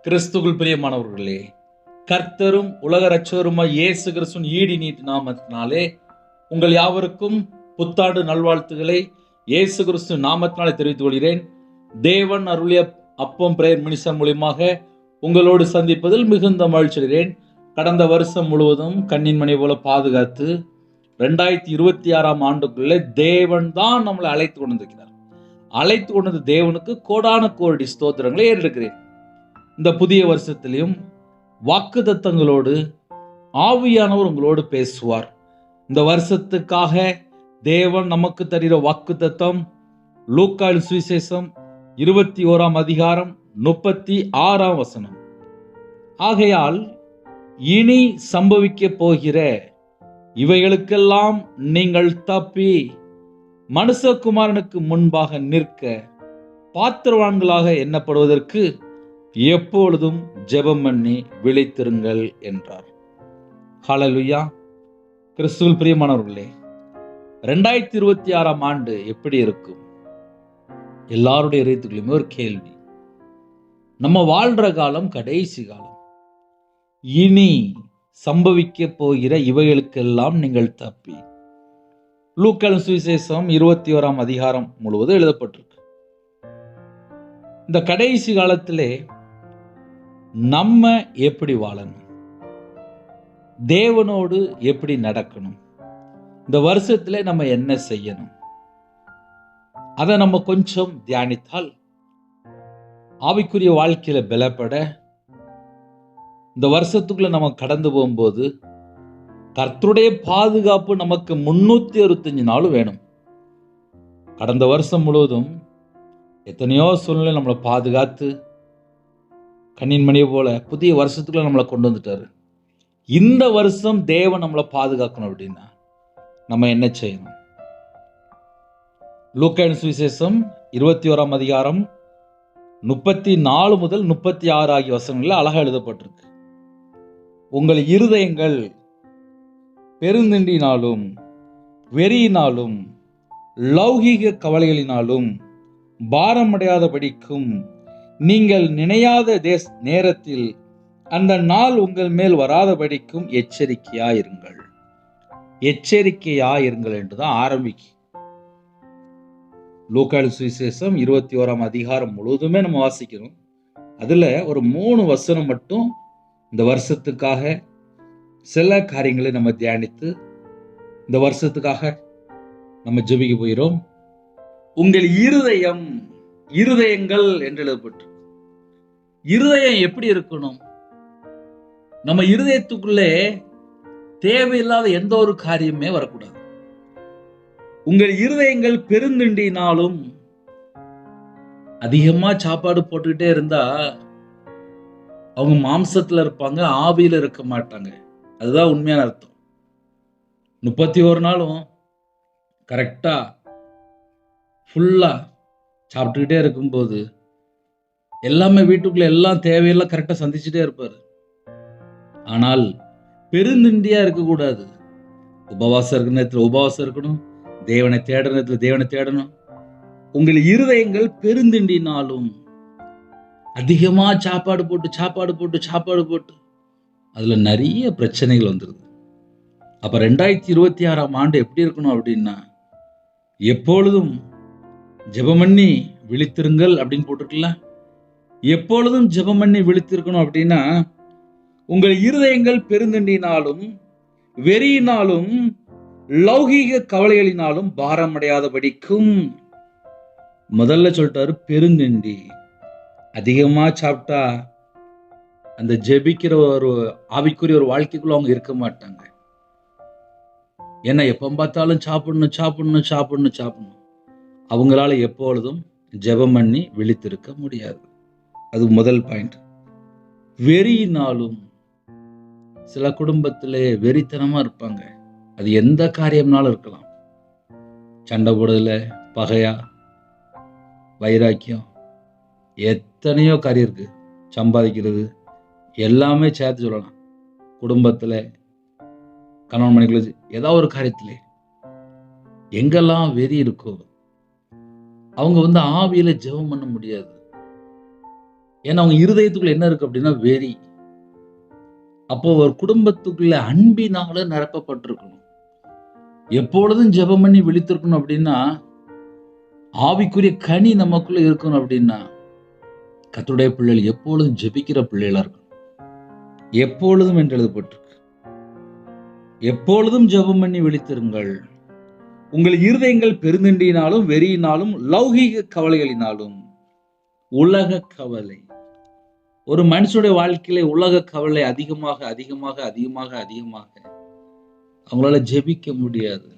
கிறிஸ்துவுக்குள் பிரியமானவர்களே, கர்த்தரும் உலக இரட்சகருமாய் இயேசு கிறிஸ்துவின் ஈடு நீட்டு நாமத்தினாலே உங்கள் யாவருக்கும் புத்தாண்டு நல்வாழ்த்துக்களை இயேசு கிறிஸ்து நாமத்தினாலே தெரிவித்துக் கொள்கிறேன். தேவன் அருளிய அப்பம் பிரேயர் மினிஸ்டர் மூலியமாக உங்களோடு சந்திப்பதில் மிகுந்த மகிழ்ச்சி அடைகிறேன். கடந்த வருஷம் முழுவதும் கண்ணின் மணி போல பாதுகாத்து 2026 ஆண்டுக்குள்ளே தேவன் தான் நம்மளை அழைத்து கொண்டிருக்கிறார். அழைத்து கொண்டது தேவனுக்கு கோடான கோடி ஸ்தோத்திரங்களை ஏறெடுக்கிறேன். இந்த புதிய வருஷத்திலையும் வாக்குத்தத்தங்களோடு ஆவியானவர் உங்களோடு பேசுவார். இந்த வருஷத்துக்காக தேவன் நமக்கு தருகிற வாக்குத்தத்தம் லூக்காவின் சுவிசேஷம் 21 அதிகாரம் 36 வசனம். ஆகையால் இனி சம்பவிக்க போகிற இவைகளுக்கெல்லாம் நீங்கள் தப்பி மனுஷகுமாரனுக்கு முன்பாக நிற்க பாத்திரவான்களாக எண்ணப்படுவதற்கு எப்பொழுதும் ஜெபம் பண்ணி விழித்திருங்கள் என்றார். ஹல்லேலூயா. கிறிஸ்துவில் பிரியமானவர்களே, 2026 ஆண்டு எப்படி இருக்கும்? எல்லாருடைய இதயத்துக்குள்ளேயுமே ஒரு கேள்வி. நம்ம வாழ்ற காலம் கடைசி காலம். இனி சம்பவிக்க போகிற இவைகளுக்கெல்லாம் நீங்கள் தப்பி. லூக்காவின் சுவிசேஷம் 21 அதிகாரம் முழுவதும் எழுதப்பட்டிருக்கு. இந்த கடைசி காலத்திலே நம்ம எப்படி வாழணும், தேவனோடு எப்படி நடக்கணும், இந்த வருஷத்துல நம்ம என்ன செய்யணும், அதை நம்ம கொஞ்சம் தியானித்தால் ஆவிக்குரிய வாழ்க்கையில பலப்பட இந்த வருஷத்துக்குள்ள நம்ம கடந்து போகும்போது கர்த்தருடைய பாதுகாப்பு நமக்கு 365 நாளும் வேணும். கடந்த வருஷம் முழுவதும் எத்தனையோ சூழ்நிலை நம்மளை பாதுகாத்து கண்ணின் மணியை போல புதிய வருஷத்துக்குள்ள நம்மளை கொண்டு வந்துட்டாரு. இந்த வருஷம் தேவன் நம்மளை பாதுகாக்கணும் அப்படின்னா நம்ம என்ன செய்யணும்? லூக்காவின் சுவிசேஷம் 21 அதிகாரம் 34 முதல் 36 ஆகிய வசனங்களில் அழகா எழுதப்பட்டிருக்கு. உங்கள் இருதயங்கள் பெருந்திண்டினாலும் வெறியினாலும் லௌகீக கவலைகளினாலும் பாரமடையாதபடிக்கும் நீங்கள் நினையாத நேரத்தில் அந்த நாள் உங்கள் மேல் வராதபடிக்கும் எச்சரிக்கையாயிருங்கள். எச்சரிக்கையாயிருங்கள் என்றுதான் ஆரம்பிக்கும். லூக்காவின் சுவிசேஷம் 21 அதிகாரம் முழுவதுமே நம்ம வாசிக்கிறோம். அதுல ஒரு 3 வசனம் மட்டும் இந்த வருஷத்துக்காக சில காரியங்களை நம்ம தியானித்து இந்த வருஷத்துக்காக நம்ம ஜெபிக்க போகிறோம். உங்கள் இருதயங்கள் என்று எழுதப்பட்டு, இருதயம் எப்படி இருக்கணும்? நம்ம இருதயத்துக்குள்ளே தேவையில்லாத எந்த ஒரு காரியமே வரக்கூடாது. உங்கள் இருதயங்கள் பெருந்திண்டினாலும், அதிகமா சாப்பாடு போட்டுக்கிட்டே இருந்தா அவங்க மாம்சத்துல இருப்பாங்க, ஆவியில இருக்க மாட்டாங்க. அதுதான் உண்மையான அர்த்தம். 31 நாளும் கரெக்டா ஃபுல்லா சாப்பிட்டுக்கிட்டே இருக்கும்போது எல்லாமே வீட்டுக்குள்ள எல்லாம் தேவையெல்லாம் கரெக்டா சந்திச்சுட்டே இருப்பாரு. ஆனால் பெருந்திண்டியா இருக்கக்கூடாது. உபவாசம் இருக்கிற நேரத்தில் உபவாசம் இருக்கணும், தேவனை தேடுற நேரத்தில் தேவனை தேடணும். உங்கள் இருதயங்கள் பெருந்திண்டினாலும், அதிகமா சாப்பாடு போட்டு அதுல நிறைய பிரச்சனைகள் வந்துருது. அப்ப 2026 ஆண்டு எப்படி இருக்கணும் அப்படின்னா, எப்பொழுதும் ஜெபம் பண்ணி விழித்திருங்கள் அப்படின்னு போட்டிருக்கல. எப்பொழுதும் ஜெபம் பண்ணி விழித்திருக்கணும் அப்படின்னா, உங்கள் இருதயங்கள் பெருந்திண்டினாலும் வெறியினாலும் லௌகீக கவலைகளினாலும் பாரமடையாதபடிக்கும். முதல்ல சொல்லிட்டாரு பெருந்திண்டி. அதிகமா சாப்பிட்டா அந்த ஜெபிக்கிற ஒரு ஆவிக்குரிய ஒரு வாழ்க்கைக்குள்ள அவங்க இருக்க மாட்டாங்க. ஏன்னா எப்ப பார்த்தாலும் சாப்பிடணும். அவங்களால எப்பொழுதும் ஜெபம் பண்ணி விழித்திருக்க முடியாது. அது முதல் பாயிண்ட். வெறியினாலும், சில குடும்பத்திலே வெறித்தனமா இருப்பாங்க. அது எந்த காரியம்னாலும் இருக்கலாம். சண்டை போடுறதுல பகையா, வைராக்கியம், எத்தனையோ காரியம் இருக்கு. சம்பாதிக்கிறது எல்லாமே சேர்த்து சொல்லலாம். குடும்பத்துல கணவன் மனைவிக்குள்ள ஏதாவது ஒரு காரியத்திலே எங்கெல்லாம் வெறி இருக்கோ அவங்க ஆவியில ஜெபம் பண்ண முடியாது. ஏன்னா அவங்க இருதயத்துக்குள்ள என்ன இருக்கு அப்படின்னா வெறி. அப்போ ஒரு குடும்பத்துக்குள்ள அன்பினால நிரப்பப்பட்டிருக்கணும். எப்பொழுதும் ஜெபம் பண்ணி விழித்திருக்கணும் அப்படின்னா, ஆவிக்குரிய கனி நமக்குள்ள இருக்கணும் அப்படின்னா, கர்த்தருடைய பிள்ளைகள் எப்பொழுதும் ஜெபிக்கிற பிள்ளைகளா இருக்கணும். எப்பொழுதும் என்று எழுதப்பட்டிருக்கு. எப்பொழுதும் ஜெபம் பண்ணி விழித்திருங்கள். உங்கள் இருதயங்கள் பெருந்தண்டியினாலும் வெறியினாலும் லௌகீக கவலைகளினாலும். உலக கவலை. ஒரு மனுஷனுடைய வாழ்க்கையில உலக கவலை அதிகமாக அதிகமாக அதிகமாக அதிகமாக அவங்களால ஜெபிக்க முடியாது.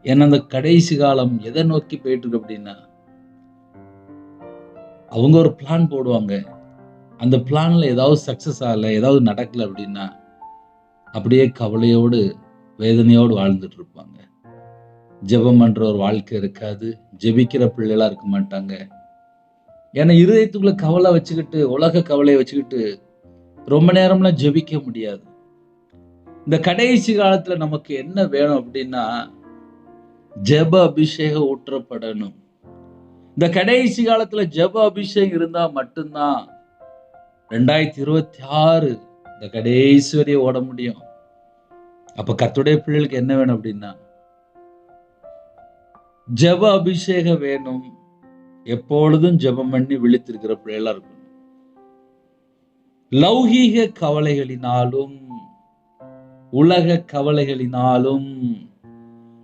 ஏன்னா அந்த கடைசி காலம் எதை நோக்கி போயிட்டு இருக்கு அப்படின்னா, அவங்க ஒரு பிளான் போடுவாங்க. அந்த பிளான்ல ஏதாவது சக்சஸ் ஆகல, ஏதாவது நடக்கல அப்படின்னா அப்படியே கவலையோடு வேதனையோடு வாழ்ந்துட்டு இருப்பாங்க. ஜெபம் பண்ற ஒரு வாழ்க்கை இருக்காது. ஜெபிக்கிற பிள்ளைகளா இருக்க மாட்டாங்க. ஏன்னா இருதயத்துக்குள்ள கவலை வச்சுக்கிட்டு, உலக கவலையை வச்சுக்கிட்டு ரொம்ப நேரம்லாம் ஜெபிக்க முடியாது. இந்த கடைசி காலத்துல நமக்கு என்ன வேணும் அப்படின்னா, ஜெப அபிஷேகம் ஊற்றப்படணும். இந்த கடைசி காலத்துல ஜெப அபிஷேகம் இருந்தா மட்டும்தான் 2026 இந்த கடைசி வரைய ஓட முடியும். அப்ப கர்த்தருடைய பிள்ளைகளுக்கு என்ன வேணும் அப்படின்னா, ஜெப அபிஷேகம் வேணும். எப்பொழுதும் ஜெபம் பண்ணி விழித்திருக்கிற பிள்ளைகளா இருக்கணும். லௌகீக கவலைகளினாலும் உலக கவலைகளினாலும்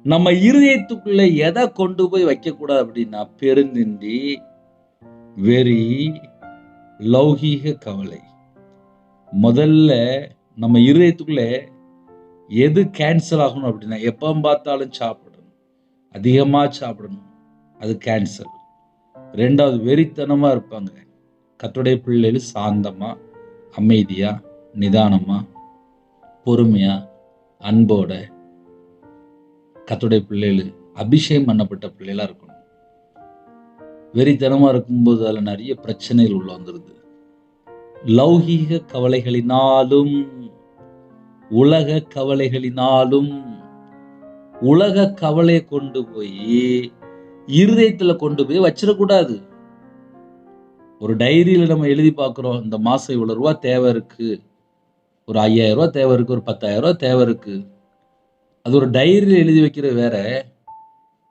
நம்ம இருதயத்துக்குள்ள எதை கொண்டு போய் வைக்க கூடாது அப்படின்னா, பெருந்திண்டி, வெறி, லௌகீக கவலை. முதல்ல நம்ம இருதயத்துக்குள்ள எது கேன்சல் ஆகணும் அப்படின்னா, எப்ப பார்த்தாலும் சாப்பிடணும், அதிகமா சாப்பிடணும், அது கேன்சல். ரெண்டாவது வெறித்தனமா இருப்பாங்க. கர்த்தருடைய பிள்ளைகள் சாந்தமா, அமைதியா, நிதானமா, பொறுமையா, அன்போட கர்த்தருடைய பிள்ளைகள் அபிஷேகம் பண்ணப்பட்ட பிள்ளைகளா இருக்கணும். வெறித்தனமா இருக்கும்போது அதுல நிறைய பிரச்சனைகள் உள்ள வந்துருது. லௌகீக கவலைகளினாலும் உலக கவலைகளினாலும். உலக கவலையை கொண்டு போய் இருதயத்துல கொண்டு போய் வச்சிடக்கூடாது. ஒரு டைரியில நம்ம எழுதி பார்க்கிறோம், இந்த மாசம் இவ்வளவு ரூபா தேவை இருக்கு, ஒரு 5000 ரூபாய் தேவை இருக்கு, ஒரு 10,000 ரூபாய் தேவை இருக்கு. அது ஒரு டைரியில எழுதி வைக்கிறது வேற.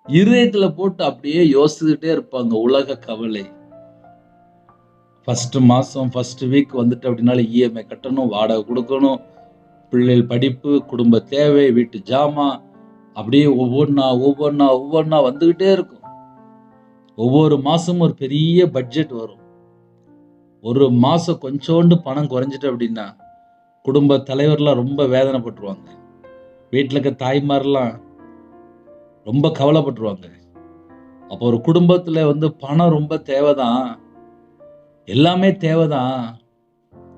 இருதயத்துல போட்டு அப்படியே யோசிச்சுக்கிட்டே இருப்பாங்க. உலக கவலை. ஃபர்ஸ்ட் மாசம் ஃபர்ஸ்ட் வீக் வந்துட்டு அப்படின்னால இஎம்ஐ கட்டணும், வாடகை கொடுக்கணும், பிள்ளைகள் படிப்பு, குடும்ப தேவை, வீட்டு ஜாமான், அப்படியே ஒவ்வொன்னா வந்துகிட்டே இருக்கும். ஒவ்வொரு மாசமும் ஒரு பெரிய பட்ஜெட் வரும். ஒரு மாசம் கொஞ்சோண்டு பணம் குறைஞ்சிட்டு அப்படின்னா குடும்ப தலைவர்லாம் ரொம்ப வேதனைப்பட்டுருவாங்க. வீட்டில் இருக்க தாய்மாரெல்லாம் ரொம்ப கவலைப்பட்டுருவாங்க. அப்போ ஒரு குடும்பத்துல பணம் ரொம்ப தேவைதான், எல்லாமே தேவைதான்.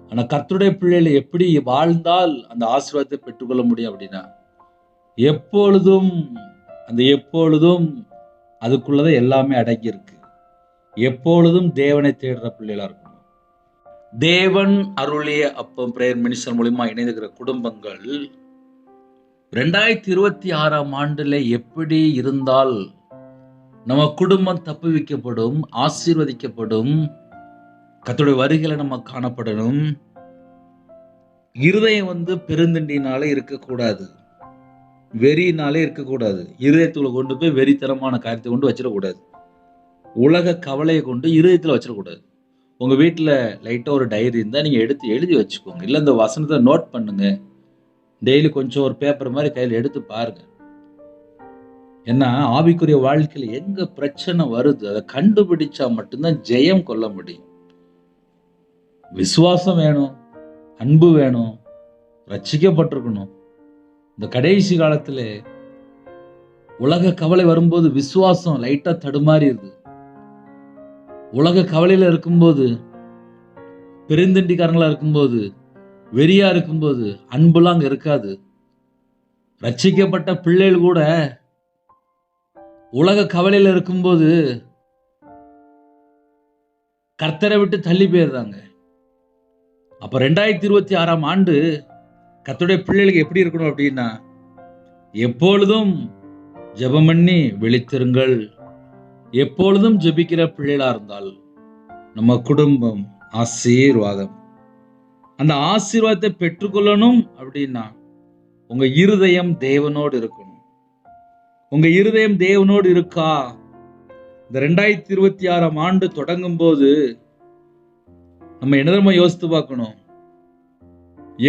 ஆனா கர்த்தருடைய பிள்ளைகள் எப்படி வாழ்ந்தால் அந்த ஆசீர்வாதத்தை பெற்றுக்கொள்ள முடியும் அப்படின்னா, எப்பொழுதும் அந்த எப்பொழுதும் அதுக்குள்ளதான் எல்லாமே அடங்கி இருக்கு. எப்பொழுதும் தேவனை தேடுற பிள்ளைகளா இருக்கணும். தேவன் அருளிய அப்பம் பிரேயர் மினிஸ்டர் மூலமா இணைந்திருக்கிற குடும்பங்கள் 2026ஆம் ஆண்டுல எப்படி இருந்தால் நம்ம குடும்பம் தப்புவிக்கப்படும், ஆசீர்வதிக்கப்படும், கர்த்தருடைய வருகையில நம்ம காணப்படணும். இருதயம் பெருந்திண்டினாலே இருக்கக்கூடாது, வெறியினாலே இருக்கக்கூடாது. இருதயத்துக்குள்ள கொண்டு போய் வெறித்தனமான காரியத்தை கொண்டு வச்சிடக்கூடாது. உலக கவலையை கொண்டு இருதயத்துல வச்சிடக்கூடாது. உங்க வீட்டுல லைட்டா ஒரு டைரி இருந்தா நீங்க எடுத்து எழுதி வச்சுக்கோங்க. இல்ல இந்த வசனத்தை நோட் பண்ணுங்க. டெய்லி கொஞ்சம் ஒரு பேப்பர் மாதிரி கையில எடுத்து பாருங்க. ஏன்னா ஆவிக்குரிய வாழ்க்கையில எங்க பிரச்சனை வருது அதை கண்டுபிடிச்சா மட்டும்தான் ஜெயம் கொள்ள முடியும். விசுவாசம் வேணும், அன்பு வேணும், ரட்சிக்கப்பட்டிருக்கணும். இந்த கடைசி காலத்துல உலக கவலை வரும்போது விசுவாசம் லைட்டா தடுமாறிடுது. உலக கவலையில இருக்கும்போது, பெருந்தண்டிக்காரங்களா இருக்கும்போது, வெறியா இருக்கும்போது அன்புலாம் அங்க இருக்காது. ரட்சிக்கப்பட்ட பிள்ளைகள் கூட உலக கவலையில இருக்கும்போது கர்த்தரை விட்டு தள்ளி போயிடுறாங்க. அப்ப 2026ஆம் ஆண்டு கர்த்தருடைய பிள்ளைகளுக்கு எப்படி இருக்கணும் அப்படின்னா, எப்பொழுதும் ஜெபம் பண்ணி விழித்திருங்கள். எப்பொழுதும் ஜெபிக்கிற பிள்ளைகளா இருந்தால் நம்ம குடும்பம் ஆசீர்வாதம். அந்த ஆசீர்வாதத்தை பெற்றுக்கொள்ளணும் அப்படின்னா உங்க இருதயம் தேவனோடு இருக்கணும். உங்க இருதயம் தேவனோடு இருக்கா? இந்த 2026 ஆண்டு தொடங்கும் போது நம்ம என்னதமா யோசித்து பார்க்கணும்.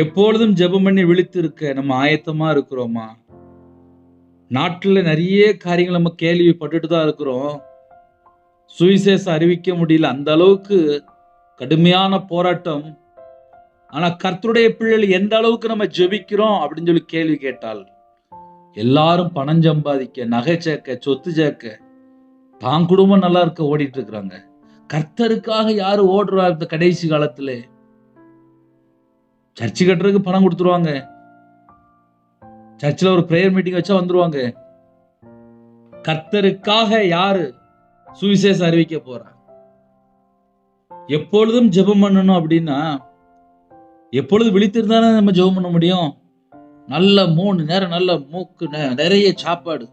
எப்பொழுதும் ஜெபம் பண்ணி விழித்து இருக்க நம்ம ஆயத்தமா இருக்கிறோமா? நாட்டில் நிறைய காரியங்கள் நம்ம கேள்விப்பட்டுட்டு தான் இருக்கிறோம். சுவிசேஷம் அறிவிக்க முடியல, அந்த அளவுக்கு கடுமையான போராட்டம். ஆனா கர்த்தருடைய பிள்ளைகள் எந்த அளவுக்கு நம்ம ஜெபிக்கிறோம் அப்படின்னு சொல்லி கேள்வி கேட்டால், எல்லாரும் பணம் சம்பாதிக்க, நகை சேர்க்க, சொத்து சேர்க்க, தான் குடும்பம் நல்லா இருக்க ஓடிட்டு இருக்கிறாங்க. கர்த்தருக்காக யாரு ஓடுறா? இந்த கடைசி காலத்துல சர்ச்சு கட்டுறதுக்கு பணம் கொடுத்துருவாங்க. சர்ச்சில் ஒரு பிரேயர் மீட்டிங் வச்சா வந்துருவாங்க. கர்த்தருக்காக யாரு சுவிசேஷம் அறிவிக்க போறா? எப்பொழுதும் ஜெபம் பண்ணணும் அப்படின்னா, எப்பொழுது விழித்திருந்தானே நம்ம ஜெபம் பண்ண முடியும். நல்ல 3 நேரம் நல்ல மூக்கு நிறைய சாப்பாடு,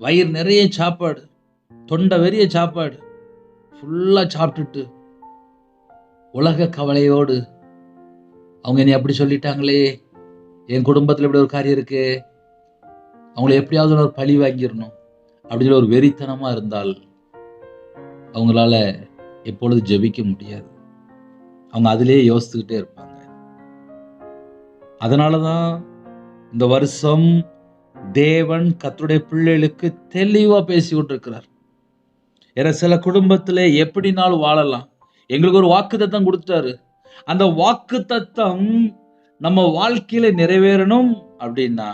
வயிறு நிறைய சாப்பாடு, தொண்டை வெறிய சாப்பாடு ஃபுல்லா சாப்பிட்டுட்டு உலக கவலையோடு, அவங்க என்னை அப்படி சொல்லிட்டாங்களே, என் குடும்பத்தில் இப்படி ஒரு காரியம் இருக்கு, அவங்கள எப்படியாவது ஒரு பழி வாங்கிடணும் அப்படின்னு ஒரு வெறித்தனமா இருந்தால் அவங்களால எப்பொழுது ஜெபிக்க முடியாது. அவங்க அதிலேயே யோசித்துக்கிட்டே இருப்பாங்க. அதனாலதான் இந்த வருஷம் தேவன் கர்த்தருடைய பிள்ளைகளுக்கு தெளிவா பேசி கொண்டிருக்கிறார். ஏன்னா சில குடும்பத்திலே எப்படினாலும் வாழலாம். எங்களுக்கு ஒரு வாக்குத்தத்தம் கொடுத்தாரு. அந்த வாக்குத்தத்தம் நம்ம வாழ்க்கையில நிறைவேறணும் அப்படின்னா,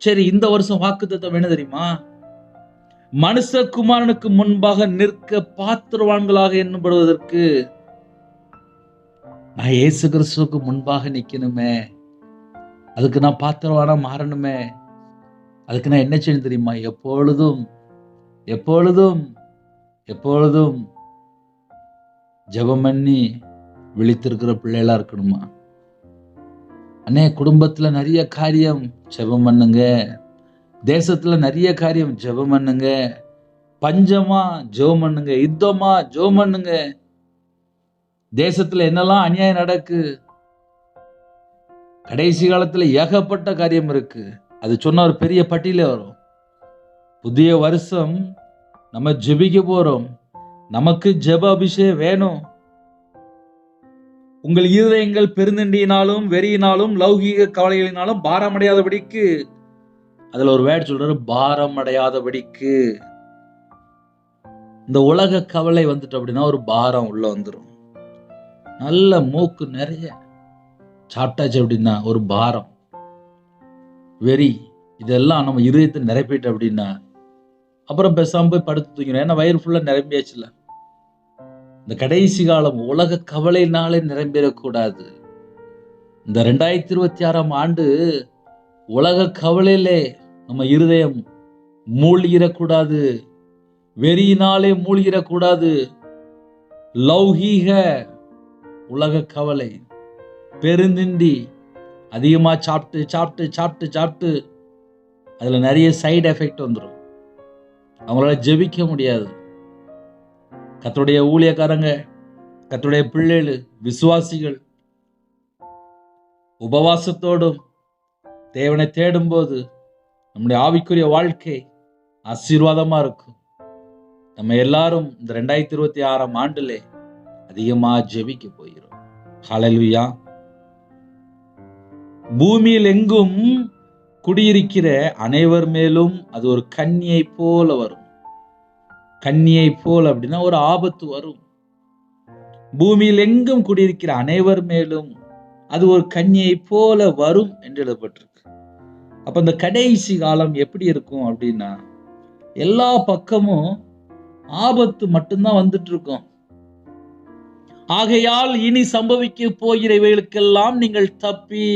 சரி இந்த வருஷம் வாக்குத்தத்தம் என்ன தெரியுமா? மனுஷகுமாரனுக்கு முன்பாக நிற்க பாத்திரவான்களாக எண்ணப்படுவதற்கு நான் இயேசு கிறிஸ்துவுக்கு முன்பாக நிக்கணுமே, அதுக்கு நான் பாத்திரவானா மாறணுமே, அதுக்கு நான் என்ன செய்யணும் தெரியுமா? எப்பொழுதும் எப்பொழுதும் எப்பொழுதும் ஜெபம் பண்ணி விழித்திருக்கிற பிள்ளைகளா இருக்கணுமா? அண்ணே, குடும்பத்துல நிறைய காரியம் ஜெபம் பண்ணுங்க. தேசத்துல நிறைய காரியம் ஜெபம் பண்ணுங்க. பஞ்சமா ஜெபம் பண்ணுங்க. யுத்தமா ஜெபம் பண்ணுங்க. தேசத்துல என்னெல்லாம் அநியாயம் நடக்கு, கடைசி காலத்துல ஏகப்பட்ட காரியம் இருக்கு. அது சொன்ன ஒரு பெரிய பட்டியலே வரும். புதிய வருஷம் நம்ம ஜெபிக்க போறோம். நமக்கு ஜெப அபிஷேகம் வேணும். உங்கள் இருதயங்கள் பெருந்தண்டியினாலும் வெறியினாலும் லௌகீக கவலைகளினாலும் பாரமடையாதபடிக்கு, அதுல ஒரு வேர்ட் சொல்றாரு, பாரமடையாதபடிக்கு. இந்த உலக கவலை வந்துட்டு அப்படின்னா ஒரு பாரம் உள்ள வந்துடும். நல்ல மூக்கு நிறைய சாப்பிட்டாச்சு அப்படின்னா ஒரு பாரம், வெறி, இதெல்லாம் நம்ம இருதயத்தை நிரப்பிட்டு அப்படின்னா அப்புறம் பேசாம போய் படுத்து தூக்கணும். ஏன்னா வயிறு ஃபுல்லா நிரம்பியாச்சுல. இந்த கடைசி காலம் உலக கவலையினாலே நிரம்பிடக்கூடாது. இந்த 2026 ஆண்டு உலக கவலையிலே நம்ம இருதயம் மூழ்கிடக்கூடாது. வெறியினாலே மூழ்கிடக்கூடாது. லௌகீக உலக கவலை, பெருந்திண்டி, அதிகமா சாப்பிட்டு சாப்பிட்டு சாப்பிட்டு சாப்பிட்டு அதுல நிறைய சைடு எஃபெக்ட் வந்துடும். அவங்களால ஜெபிக்க முடியாது. கர்த்தருடைய ஊழியக்காரங்க, கர்த்தருடைய பிள்ளைகள், விசுவாசிகள் உபவாசத்தோடும் தேவனை தேடும் போது நம்முடைய ஆவிக்குரிய வாழ்க்கை ஆசீர்வாதமா இருக்கும். நம்ம எல்லாரும் இந்த 2026 ஆண்டிலே அதிகமா ஜெபிக்க போகிறோம். ஹல்லேலூயா. பூமியில் எங்கும் குடியிருக்கிற அனைவர் மேலும் அது ஒரு கன்னியை போல வரும். கன்னியை போல அப்படின்னா ஒரு ஆபத்து வரும். பூமியில் எங்கும் குடியிருக்கிற அனைவர் மேலும் அது ஒரு கன்னியை போல வரும் என்று எழுதப்பட்டிருக்கு. அப்ப இந்த கடைசி காலம் எப்படி இருக்கும் அப்படின்னா, எல்லா பக்கமும் ஆபத்து மட்டும்தான் வந்துட்டு இருக்கும். ஆகையால் இனி சம்பவிக்க போகிற இவைகளுக்கெல்லாம் நீங்கள் தப்பி.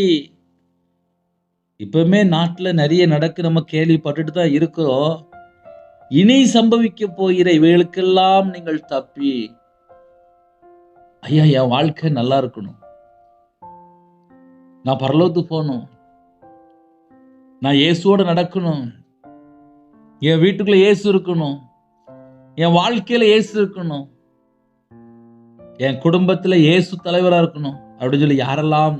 இப்பவுமே நாட்டுல நிறைய நடக்கு, நம்ம கேள்விப்பட்டுட்டு தான் இருக்கிறோம். இனி சம்பவிக்க போகிற இவைகளுக்கெல்லாம் நீங்கள் தப்பி. ஐயா, என் வாழ்க்கை நல்லா இருக்கணும், நான் பரலோகத்துக்கு போகணும், நான் இயேசுவோட நடக்கணும், என் வீட்டுக்குள்ள இயேசு இருக்கணும், என் வாழ்க்கையில இயேசு இருக்கணும், என் குடும்பத்துல இயேசு தலைவரா இருக்கணும் அப்படின்னு சொல்லி யாரெல்லாம்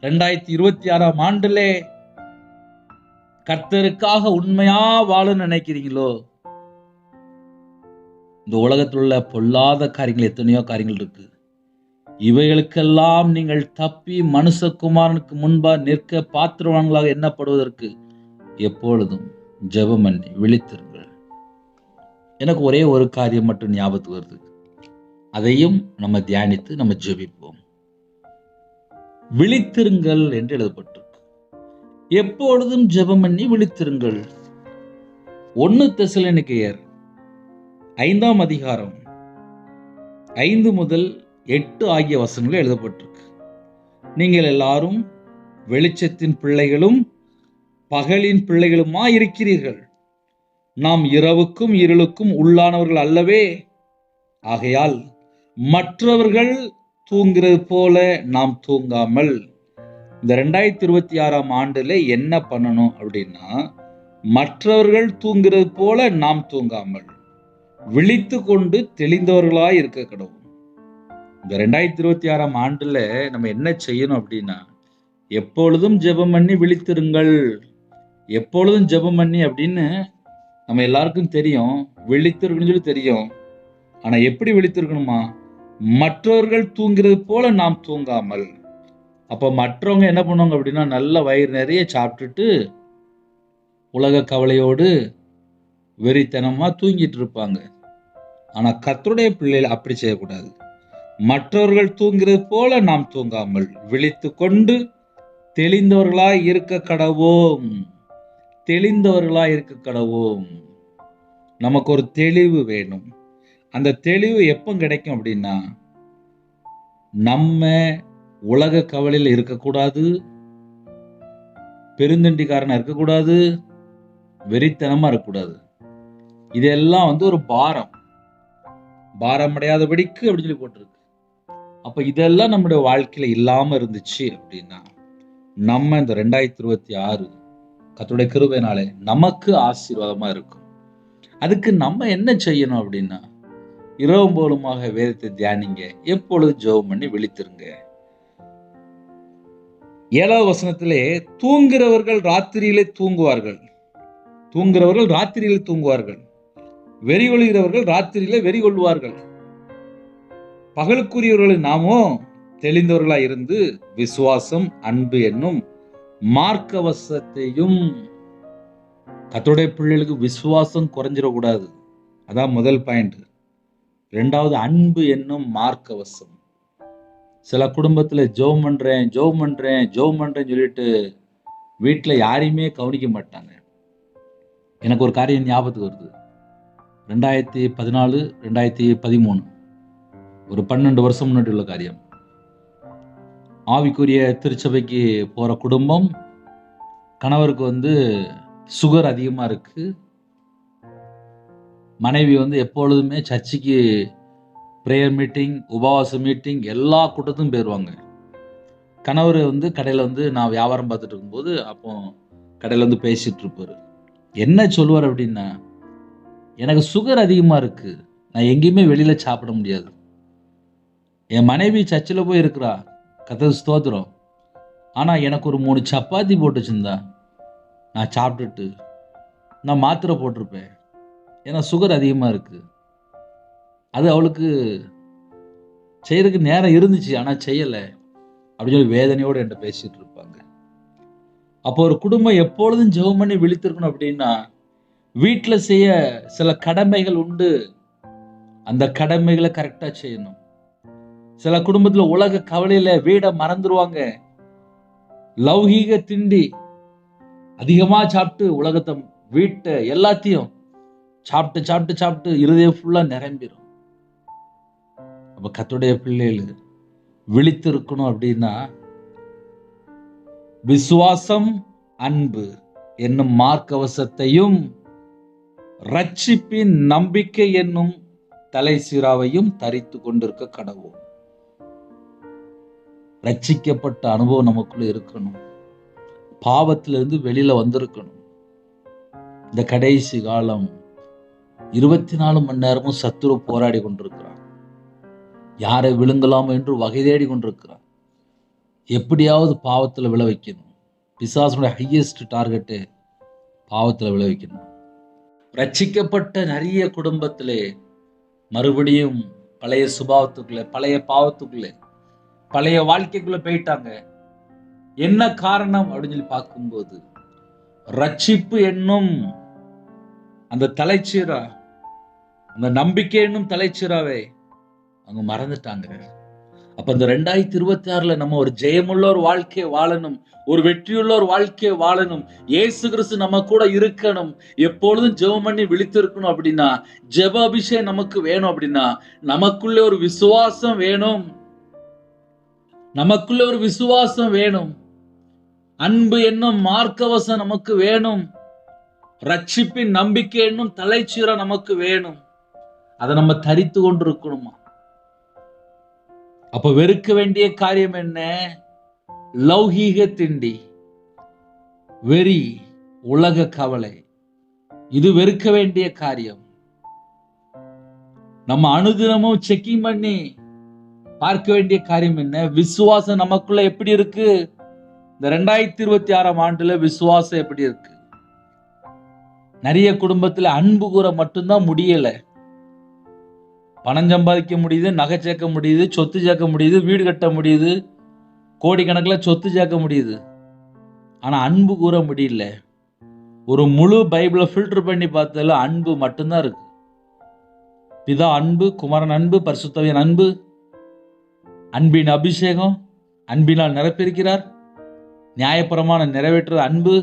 2026ஆம் ஆண்டிலே கர்த்தருக்காக உண்மையா வாழ நினைக்கிறீங்களோ, இந்த உலகத்தில் உள்ள பொல்லாத காரியங்கள் எத்தனையோ காரியங்கள் இருக்கு. இவைகளுக்கெல்லாம் நீங்கள் தப்பி மனுஷகுமாரனுக்கு முன்பா நிற்க பாத்திரவான்களாக எண்ணப்படுவதற்கு எப்பொழுதும் ஜெபம் பண்ணி விழித்திருங்கள். எனக்கு ஒரே ஒரு காரியம் மட்டும் ஞாபகத்துக்கு வருது. அதையும் நம்ம தியானித்து நம்ம ஜெபிப்போம். விழித்திருங்கள் என்று எழுதப்பட்டிருக்கு. எப்பொழுதும் ஜெபம் பண்ணி விழித்திருங்கள். 1 தெசலோனிக்கேயர் 5ஆம் அதிகாரம் 5 முதல் 8 ஆகிய வசனங்கள் எழுதப்பட்டிருக்கு. நீங்கள் எல்லாரும் வெளிச்சத்தின் பிள்ளைகளும் பகலின் பிள்ளைகளுமா இருக்கிறீர்கள். நாம் இரவுக்கும் இருளுக்கும் உள்ளானவர்கள் அல்லவே. ஆகையால் மற்றவர்கள் தூங்குறது போல நாம் தூங்காமல், இந்த 2026ஆம் ஆண்டுல என்ன பண்ணணும் அப்படின்னா, மற்றவர்கள் தூங்குறது போல நாம் தூங்காமல் விழித்து கொண்டு தெளிந்தவர்களாய் இருக்க கடவுள். இந்த 2026ஆம் ஆண்டுல நம்ம என்ன செய்யணும் அப்படின்னா, எப்பொழுதும் ஜெபம் பண்ணி விழித்திருங்கள். எப்பொழுதும் ஜெபம் பண்ணி அப்படின்னு நம்ம எல்லாருக்கும் தெரியும், விழித்திருக்கணும்னு சொல்லி தெரியும். ஆனா எப்படி விழித்திருக்கணுமா? மற்றவர்கள் தூங்குறது போல நாம் தூங்காமல். அப்ப மற்றவங்க என்ன பண்ணுவாங்க அப்படின்னா, நல்ல வயிறு நிறைய சாப்பிட்டுட்டு உலக கவலையோடு வெறித்தனமா தூங்கிட்டு இருப்பாங்க. ஆனா கர்த்தருடைய பிள்ளைகள் அப்படி செய்யக்கூடாது. மற்றவர்கள் தூங்குறது போல நாம் தூங்காமல் விழித்து கொண்டு தெளிந்தவர்களாய் இருக்க கடவோம். தெளிந்தவர்களாய் இருக்க கடவோம். நமக்கு ஒரு தெளிவு வேணும். அந்த தெளிவு எப்போ கிடைக்கும் அப்படின்னா, நம்ம உலக கவலையில் இருக்கக்கூடாது, பெருந்தண்டிக்காரனா இருக்கக்கூடாது, வெறித்தனமா இருக்கக்கூடாது. இதெல்லாம் ஒரு பாரம் அடையாதபடிக்கு அப்படின்னு சொல்லி போட்டிருக்கு. அப்ப இதெல்லாம் நம்முடைய வாழ்க்கையில இல்லாம இருந்துச்சு அப்படின்னா, நம்ம இந்த 2026 கர்த்தருடைய கிருபையினாலே நமக்கு ஆசீர்வாதமா இருக்கும். அதுக்கு நம்ம என்ன செய்யணும் அப்படின்னா, இரவும் போலுமாக வேதத்தை தியானிங்க, எப்பொழுது ஜெபம் பண்ணி விழித்திருங்க. 7வது வசனத்திலே தூங்குகிறவர்கள் ராத்திரியிலே தூங்குவார்கள். தூங்குகிறவர்கள் ராத்திரியிலே தூங்குவார்கள். வெறி கொள்கிறவர்கள் ராத்திரியிலே வெறி கொள்வார்கள். பகலுக்குரியவர்கள் நாமோ தெளிந்தவர்களாய் இருந்து விசுவாசம், அன்பு என்னும் மார்க்கவசத்தையும். கர்த்தருடைய பிள்ளைகளுக்கு விசுவாசம் குறைஞ்சிடக்கூடாது. அதான் முதல் பாயிண்ட். 2வது அன்பு என்னும் மார்க்கவசம். சில குடும்பத்துல ஜெபம் பண்றேன் சொல்லிட்டு வீட்டுல யாரையுமே கவனிக்க மாட்டாங்க. எனக்கு ஒரு காரியம் ஞாபகத்துக்கு வருது. 2014 2013 ஒரு 12 வருஷம் முன்னாடி உள்ள காரியம். ஆவிக்குரிய திருச்சபைக்கு போற குடும்பம். கணவருக்கு சுகர் அதிகமா இருக்கு. மனைவி எப்பொழுதுமே சர்ச்சுக்கு பிரேயர் மீட்டிங், உபவாச மீட்டிங் எல்லா கூட்டத்துக்கும் போயிடுவாங்க. கணவர் கடையில் நான் வியாபாரம் பார்த்துட்டு இருக்கும்போது அப்போ கடையில் பேசிட்டு இருப்பாரு. என்ன சொல்லுவார் அப்படின்னா, எனக்கு சுகர் அதிகமாக இருக்கு, நான் எங்கேயுமே வெளியில சாப்பிட முடியாது. என் மனைவி சர்ச்சில் போய் இருக்கிறா, கர்த்தருக்கு ஸ்தோத்திரம். ஆனால் எனக்கு ஒரு 3 சப்பாத்தி போட்டு வச்சிருந்தா நான் சாப்பிட்டுட்டு நான் மாத்திரை போட்டிருப்பேன். ஏன்னா சுகர் அதிகமாக இருக்கு. அது அவளுக்கு செய்யறதுக்கு நேரம் இருந்துச்சு, ஆனால் செய்யலை அப்படின்னு சொல்லி வேதனையோடு என்கிட்ட பேசிட்டு இருப்பாங்க. அப்போ ஒரு குடும்பம் எப்பொழுதும் ஜெபம் பண்ணி விழித்திருக்கணும் அப்படின்னா, வீட்டில் செய்ய சில கடமைகள் உண்டு, அந்த கடமைகளை கரெக்டாக செய்யணும். சில குடும்பத்தில் உலக கவலையில வீடை மறந்துடுவாங்க. லௌகீக திண்டி அதிகமா சாப்பிட்டு உலகத்தை, வீட்டை எல்லாத்தையும் சாப்பிட்டு சாப்பிட்டு சாப்பிட்டு இருதயம் ஃபுல்லா நிரம்பிடும். அப்ப கர்த்தருடைய பிள்ளைகள் விழித்திருக்கணும் அப்படின்னா, விசுவாசம், அன்பு என்னும் மார்க்கவசத்தையும் ரட்சிப்பின் நம்பிக்கை என்னும் தலை சீராவையும் தரித்து கொண்டிருக்க கடவுள். ரட்சிக்கப்பட்ட அனுபவம் நமக்குள்ள இருக்கணும். பாவத்திலிருந்து வெளியில வந்திருக்கணும். இந்த கடைசி காலம் 24 மணி நேரமும் சத்துரு போராடி கொண்டிருக்கிறான். யாரை விழுங்கலாம் என்று வகை தேடி கொண்டிருக்கிறான். எப்படியாவது பாவத்தில் விழ வைக்கணும். பிசாசுடைய ஹையஸ்ட் டார்கெட்டு பாவத்தில் விழ வைக்கணும். ரட்சிக்கப்பட்ட நிறைய குடும்பத்திலே மறுபடியும் பழைய சுபாவத்துக்குள்ள, பழைய பாவத்துக்குள்ள, பழைய வாழ்க்கைக்குள்ள போயிட்டாங்க. என்ன காரணம் அப்படின்னு சொல்லி பார்க்கும்போது, ரட்சிப்பு என்னும் அந்த தலைச்சீரா, அந்த நம்பிக்கை என்னும் தலைச்சீராவை அவங்க மறந்துட்டாங்க. அப்ப இந்த 2026 நம்ம ஒரு ஜெயமுள்ள ஒரு வாழ்க்கையை வாழணும், ஒரு வெற்றியுள்ள ஒரு வாழ்க்கையை வாழணும். இயேசு கிறிஸ்து நம்ம கூட இருக்கணும், எப்பொழுதும் ஜெபம் பண்ணி விழித்திருக்கணும். அப்படின்னா ஜெப அபிஷேகம் நமக்கு வேணும். அப்படின்னா நமக்குள்ள ஒரு விசுவாசம் வேணும், நமக்குள்ள ஒரு விசுவாசம் வேணும். அன்பு என்னும் மார்க்கவசம் நமக்கு வேணும். ரட்சிப்பின் நம்பிக்கை என்னும் தலைச்சீரா நமக்கு வேணும். அதை நம்ம தரித்து கொண்டு இருக்கணுமா? அப்ப வெறுக்க வேண்டிய காரியம் என்ன? லௌகீக திண்டி, வெறி, உலக கவலை, இது வெறுக்க வேண்டிய காரியம். நம்ம அனுதினமும் செக்கிங் பண்ணி பார்க்க வேண்டிய காரியம் என்ன? விசுவாசம் நமக்குள்ள எப்படி இருக்கு? இந்த 2026 ஆண்டுல விசுவாசம் எப்படி இருக்கு? நிறைய குடும்பத்துல அன்பு கூற மட்டும்தான் முடியல. பணம் சம்பாதிக்க முடியுது, நகை சேர்க்க முடியுது, சொத்து சேர்க்க முடியுது, வீடு கட்ட முடியுது, கோடிக்கணக்கில் சொத்து சேர்க்க முடியுது. ஆனா அன்பு கூற முடியல. ஒரு முழு பைபிளை ஃபில்டர் பண்ணி பார்த்ததுல அன்பு மட்டும்தான் இருக்கு. பிதா அன்பு, குமாரன் அன்பு, பரிசுத்தவின் அன்பு, அன்பின் அபிஷேகம், அன்பினால் நிரப்பியிருக்கிறார், நியாயப்பிரமாணம் நிறைவேற்ற அன்பு.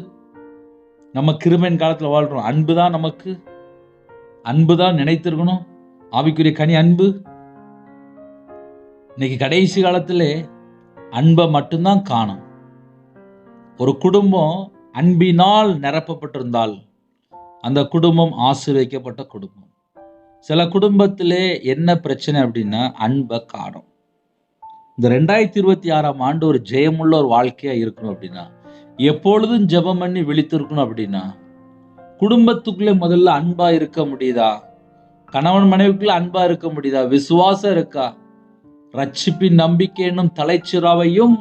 நம்ம கிருபையின் காலத்துல வாழ்றோம், அன்பு தான் நமக்கு, அன்பு தான் நினைத்திருக்கணும். ஆவிக்குரிய கனி அன்பு. இன்னைக்கு கடைசி காலத்திலே அன்பை மட்டும்தான் காணும். ஒரு குடும்பம் அன்பினால் நிரப்பப்பட்டிருந்தால் அந்த குடும்பம் ஆசீர்வதிக்கப்பட்ட குடும்பம். சில குடும்பத்திலே என்ன பிரச்சனை அப்படின்னா அன்பை காணும். இந்த 2026 ஆண்டு ஒரு ஜெயமுள்ள ஒரு வாழ்க்கையா இருக்கணும் அப்படின்னா, எப்பொழுதும் ஜெபம் பண்ணி விழித்திருக்கணும். அப்படின்னா குடும்பத்துக்குள்ளே முதல்ல அன்பா இருக்க முடியுதா? கணவன் மனைவிக்குள்ள அன்பா இருக்க முடியுதா? விசுவாசம் இருக்கா? ரட்சிப்பின் நம்பிக்கை என்னும் தலைச்சிராவையும்.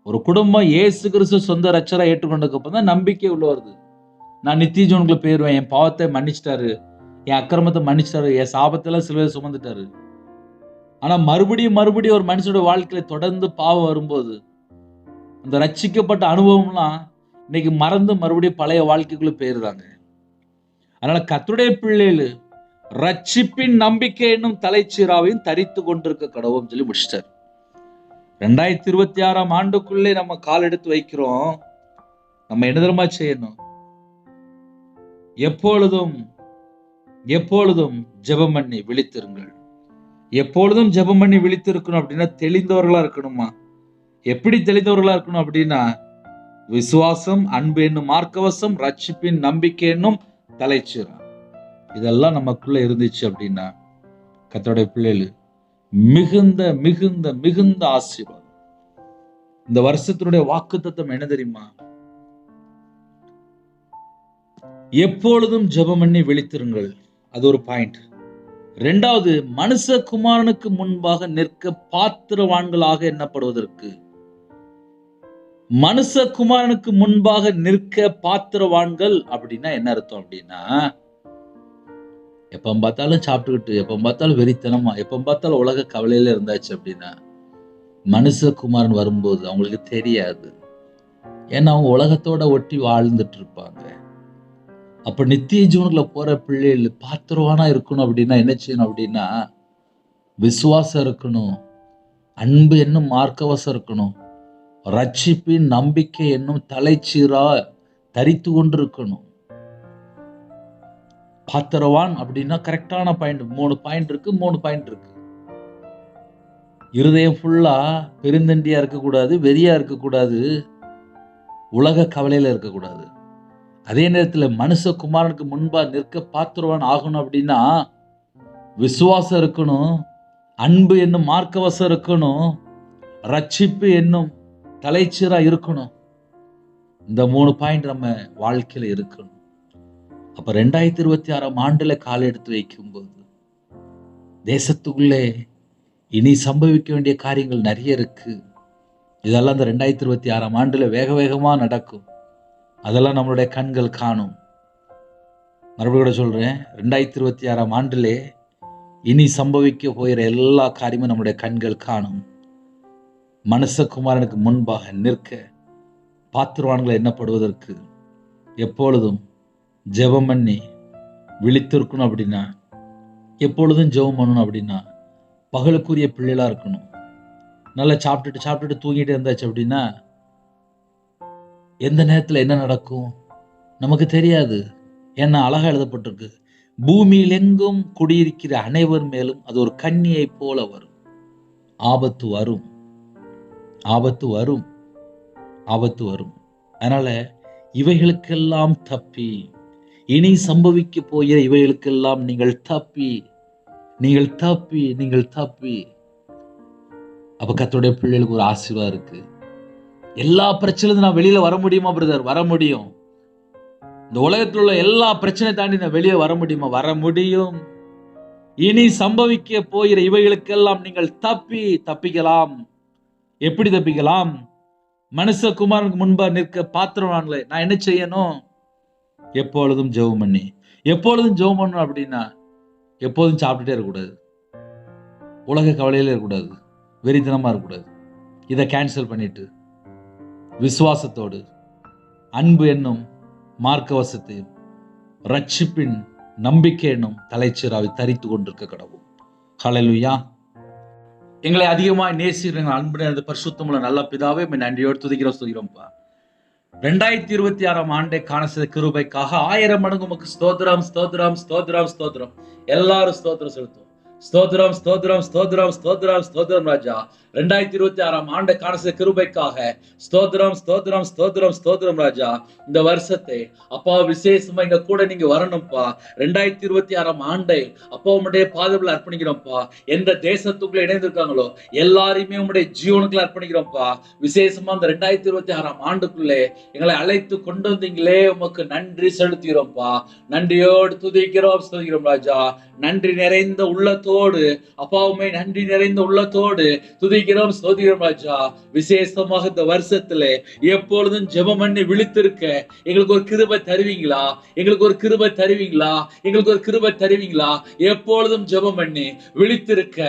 ஒரு குடும்பம் இயேசு கிறிஸ்து சொந்த ரட்சரா ஏற்றுக்கொண்டதுக்கு அப்புறம் தான் நம்பிக்கை உள்ள வருது. நான் நித்திய ஜீவனுக்குள்ள போயிருவேன், என் பாவத்தை மன்னிச்சிட்டாரு, என் அக்கிரமத்தை மன்னிச்சிட்டாரு, என் சாபத்தெல்லாம் சிலுவையில சுமந்துட்டாரு. ஆனா மறுபடியும் ஒரு மனுஷனோட வாழ்க்கையில தொடர்ந்து பாவம் வரும்போது அந்த ரட்சிக்கப்பட்ட அனுபவம்லாம் இன்னைக்கு மறந்து மறுபடியும் பழைய வாழ்க்கைக்குள்ள போயிருந்தாங்க. அதனால கர்த்தருடைய பிள்ளைகள் ரட்சிப்பின் நம்பிக்கை என்னும் தலைச்சீராவையும் தரித்து கொண்டிருக்க கடவுள்னு சொல்லி முடிச்சிட்டார். 2026 ஆண்டுக்குள்ளே நம்ம கால் எடுத்து வைக்கிறோம். நம்ம என்ன தெரியுமா செய்யணும்? எப்பொழுதும் ஜெபம் பண்ணி விழித்திருங்கள். எப்பொழுதும் ஜெபம் பண்ணி விழித்திருக்கணும் அப்படின்னா தெளிந்தவர்களா இருக்கணுமா? எப்படி தெளிந்தவர்களா இருக்கணும் அப்படின்னா விசுவாசம், அன்பு என்னும் மார்க்கவசம், ரட்சிப்பின் நம்பிக்கை என்னும் தலைச்சீரா, இதெல்லாம் நமக்குள்ள இருந்துச்சு அப்படின்னா கர்த்தருடைய பிள்ளைகள் மிகுந்த மிகுந்த மிகுந்த ஆசீர்வாதம். இந்த வருஷத்தினுடைய வாக்குத்தத்தம் என்ன தெரியுமா? எப்பொழுதும் ஜெபம் பண்ணி விழித்திருங்கள். அது ஒரு பாயிண்ட். 2வது, மனுஷகுமாரனுக்கு முன்பாக நிற்க பாத்திரவான்களாக எண்ணப்படுவதற்கு. மனுஷகுமாரனுக்கு முன்பாக நிற்க பாத்திரவான்கள் அப்படின்னா என்ன அர்த்தம் அப்படின்னா, எப்ப பார்த்தாலும் சாப்பிட்டுக்கிட்டு, எப்ப பார்த்தாலும் வெறித்தனமா, எப்ப பார்த்தாலும் உலக கவலையில இருந்தாச்சு அப்படின்னா மனுஷகுமாரன் வரும்போது அவங்களுக்கு தெரியாது. ஏன்னா அவங்க உலகத்தோட ஒட்டி வாழ்ந்துட்டு இருப்பாங்க. அப்ப நித்திய ஜீவனுக்குள்ள போற பிள்ளைகள் பாத்திரவானா இருக்கணும் அப்படின்னா என்ன செய்யணும் அப்படின்னா விசுவாசம் இருக்கணும், அன்பு என்னும் மார்க்கவசம் இருக்கணும், ரட்சிப்பின் நம்பிக்கை என்னும் தலைச்சீரா தரித்து கொண்டு இருக்கணும். பாத்திரவான் அப்படின்னா கரெக்டான பாயிண்ட். 3 பாயிண்ட் இருக்கு. இருதயம் ஃபுல்லா பெருந்தண்டியா இருக்கக்கூடாது, வெறியா இருக்கக்கூடாது, உலக கவலையில இருக்கக்கூடாது. அதே நேரத்தில் மனுஷகுமாரனுக்கு முன்பா நிற்க பாத்திரவான் ஆகணும் அப்படின்னா விசுவாசம் இருக்கணும், அன்பு என்னும் மார்க்கவசம் இருக்கணும், ரட்சிப்பு என்னும் தலைச்சீரா இருக்கணும். இந்த 3 பாயிண்ட் நம்ம வாழ்க்கையில இருக்கணும். அப்ப 2026 ஆண்டுல கால் எடுத்து வைக்கும்போது தேசத்துக்குள்ளே இனி சம்பவிக்க வேண்டிய காரியங்கள் நிறைய இருக்கு. இதெல்லாம் இந்த 2026ஆம் ஆண்டுல வேக வேகமா நடக்கும். அதெல்லாம் நம்மளுடைய கண்கள் காணும். மறுபடியும் கூட சொல்றேன், 2026ஆம் ஆண்டிலே இனி சம்பவிக்க போகிற எல்லா காரியமும் நம்முடைய கண்கள் காணும். மனுஷகுமாரனுக்கு முன்பாக நிற்க பாத்திரவான்களை எண்ணப்படுவதற்கு எப்பொழுதும் ஜெபம் பண்ணி விழித்திருக்கணும். அப்படின்னா எப்பொழுதும் ஜெபம் பண்ணணும். அப்படின்னா பகலுக்குரிய பிள்ளைகளா இருக்கணும். நல்லா சாப்பிட்டுட்டு தூங்கிட்டு இருந்தாச்சு அப்படின்னா எந்த நேரத்தில் என்ன நடக்கும் நமக்கு தெரியாது. ஏன்னா அழகா எழுதப்பட்டிருக்கு, பூமியில் எங்கும் குடியிருக்கிற அனைவர் மேலும் அது ஒரு கண்ணியை போல வரும். ஆபத்து வரும், ஆபத்து வரும், ஆபத்து வரும். அதனால இவைகளுக்கெல்லாம் தப்பி, இனி சம்பவிக்க போகிற இவைகளுக்கெல்லாம் நீங்கள் தப்பி, நீங்கள் தப்பி, நீங்கள் தப்பி. அப்ப கர்த்தருடைய பிள்ளைகளுக்கு ஒரு ஆசீர்வாதம் இருக்கு. எல்லா பிரச்சனையும் நான் வெளியில வர முடியுமா பிரதர்? வர முடியும். இந்த உலகத்தில் உள்ள எல்லா பிரச்சனை தாண்டி நான் வெளியே வர முடியுமா? வர முடியும். இனி சம்பவிக்க போகிற இவைகளுக்கெல்லாம் நீங்கள் தப்பிக்கலாம். எப்படி தப்பிக்கலாம்? மனுஷகுமாரனுக்கு முன்பா நிற்க பாத்திரவான்களே நான் என்ன செய்யணும்? எப்பொழுதும் ஜெபம் பண்ணி. எப்பொழுதும் ஜெபம் பண்ணணும் அப்படின்னா எப்போதும் சாப்பிட்டுட்டே இருக்கக்கூடாது, உலக கவலையில இருக்கக்கூடாது, வெறித்தனமா இருக்கக்கூடாது. இதை கேன்சல் பண்ணிட்டு விசுவாசத்தோடு அன்பு என்னும் மார்க்கவசத்தையும் ரட்சிப்பின் நம்பிக்கை என்னும் தலைச்சீராவை தரித்து கொண்டிருக்க கடவுள். ஹல்லேலூயா. எங்களை அதிகமாய் நேசிக்கிற அன்பு எனது பரிசுத்தமுள்ள நல்ல பிதாவே நன்றியோடு துதிக்கிறோம்ப்பா. 2026ஆம் ஆண்டை காண செய்த கிருபைக்காக 1000 மடங்கு உமக்கு ஸ்தோத்திரம், ஸ்தோத்திரம், ஸ்தோத்திரம், ஸ்தோத்திரம். எல்லாரும் ஸ்தோத்திரம் செலுத்தும். ஸ்தோத்திரம், ஸ்தோத்திரம், ஸ்தோத்திரம், ஸ்தோத்திரம், ஸ்தோத்திரம் ராஜா. 2026ஆம் ஆண்டை காண செய்த கிருபைக்காக ஸ்தோத்திரம், ஸ்தோத்திரம், ஸ்தோத்திரம், ஸ்தோத்திரம் ராஜா. இந்த வருஷத்தை அப்பா விசேஷமா எங்க கூட நீங்க வரணும்ப்பா. 2026ஆம் ஆண்டை அப்பா உம்முடைய பாதத்தில் அர்ப்பணிக்கிறோம்ப்பா. எந்த தேசத்துக்குள்ள இணைந்திருக்காங்களோ எல்லாரையுமே உம்முடைய ஜீவனுக்குள்ள அர்ப்பணிக்கிறோம்ப்பா. விசேஷமா இந்த 2026ஆம் ஆண்டுக்குள்ளே எங்களை அழைத்து கொண்டு வந்தீங்களே, உமக்கு நன்றி செலுத்துகிறோம்ப்பா. நன்றியோடு துதிக்கிறோம், ஸ்தோத்திரம் ராஜா. நன்றி நிறைந்த உள்ளத்தோடு அப்பா உம்மை நன்றி நிறைந்த உள்ளத்தோடு துதிக்கிறோம், ஸ்தோத்திரம் ராஜா. விசேஷமாக இந்த வருஷத்துல எப்பொழுதும் ஜெபம் பண்ணி விழித்திருக்க எங்களுக்கு ஒரு கிருபை தருவீங்களா? எங்களுக்கு ஒரு கிருபை தருவீங்களா? எங்களுக்கு ஒரு கிருபை தருவீங்களா? எப்பொழுதும் ஜெபம் பண்ணி விழித்திருக்க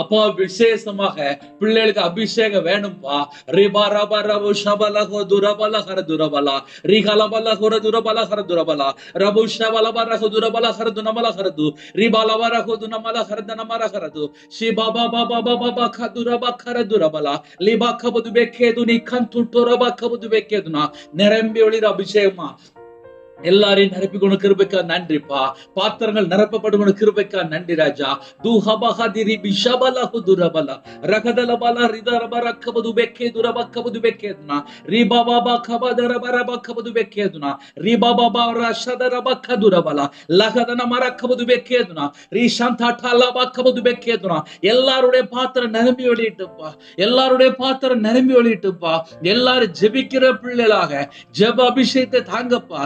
அப்பா விசேஷமாக பிள்ளைகளுக்கு அபிஷேகம் வேணும்பா. ரிபா ரபா ரபு ஷபலஹோ துரபல ஹர துரபல ரிகலபல ஹர துரபல ஹர துரபல ரபு ஷபலப ரஹ துரபல ஹர துனமல ஹரது ரிபலவ ரஹ துனமல ஹர தனமர ஹரது ஷிபாபா பாபா பாபா கதுரப ஹர துரபல லிபா கபது பெக்கேது நீ கந்து துரப கபது பெக்கேதுனா நிரம்பி ஒளிர அபிஷேகமா எல்லாரையும் நிரப்பி கொண்டு கிருபைக்கா நன்றிப்பா. பாத்திரங்கள் நிரப்பப்படும் கிருபைக்கா நன்றி ராஜா. துஹபஹதிரி பிஷபலஹு துரபல ரகதலபல ரிதரப ரக்கபது பெக்கேதுரப கபது பெக்கேதுனா ரிபபப கபதரப ரப கபது பெக்கேதுனா ரிபபப ரஷதரப கதுரபல லகதன மரக்கபது பெக்கேதுனா ரிஷந்தடலப கபது பெக்கேதுனா. எல்லாருடைய பாத்திரம் நிரம்பி ஒளிட்டுப்பா. எல்லாருடைய பாத்திரம் நிரம்பி ஒளிட்டுப்பா. எல்லாரும் ஜெபிக்கிற பிள்ளைகளாக ஜெப அபிஷேகத்தை தாங்கப்பா.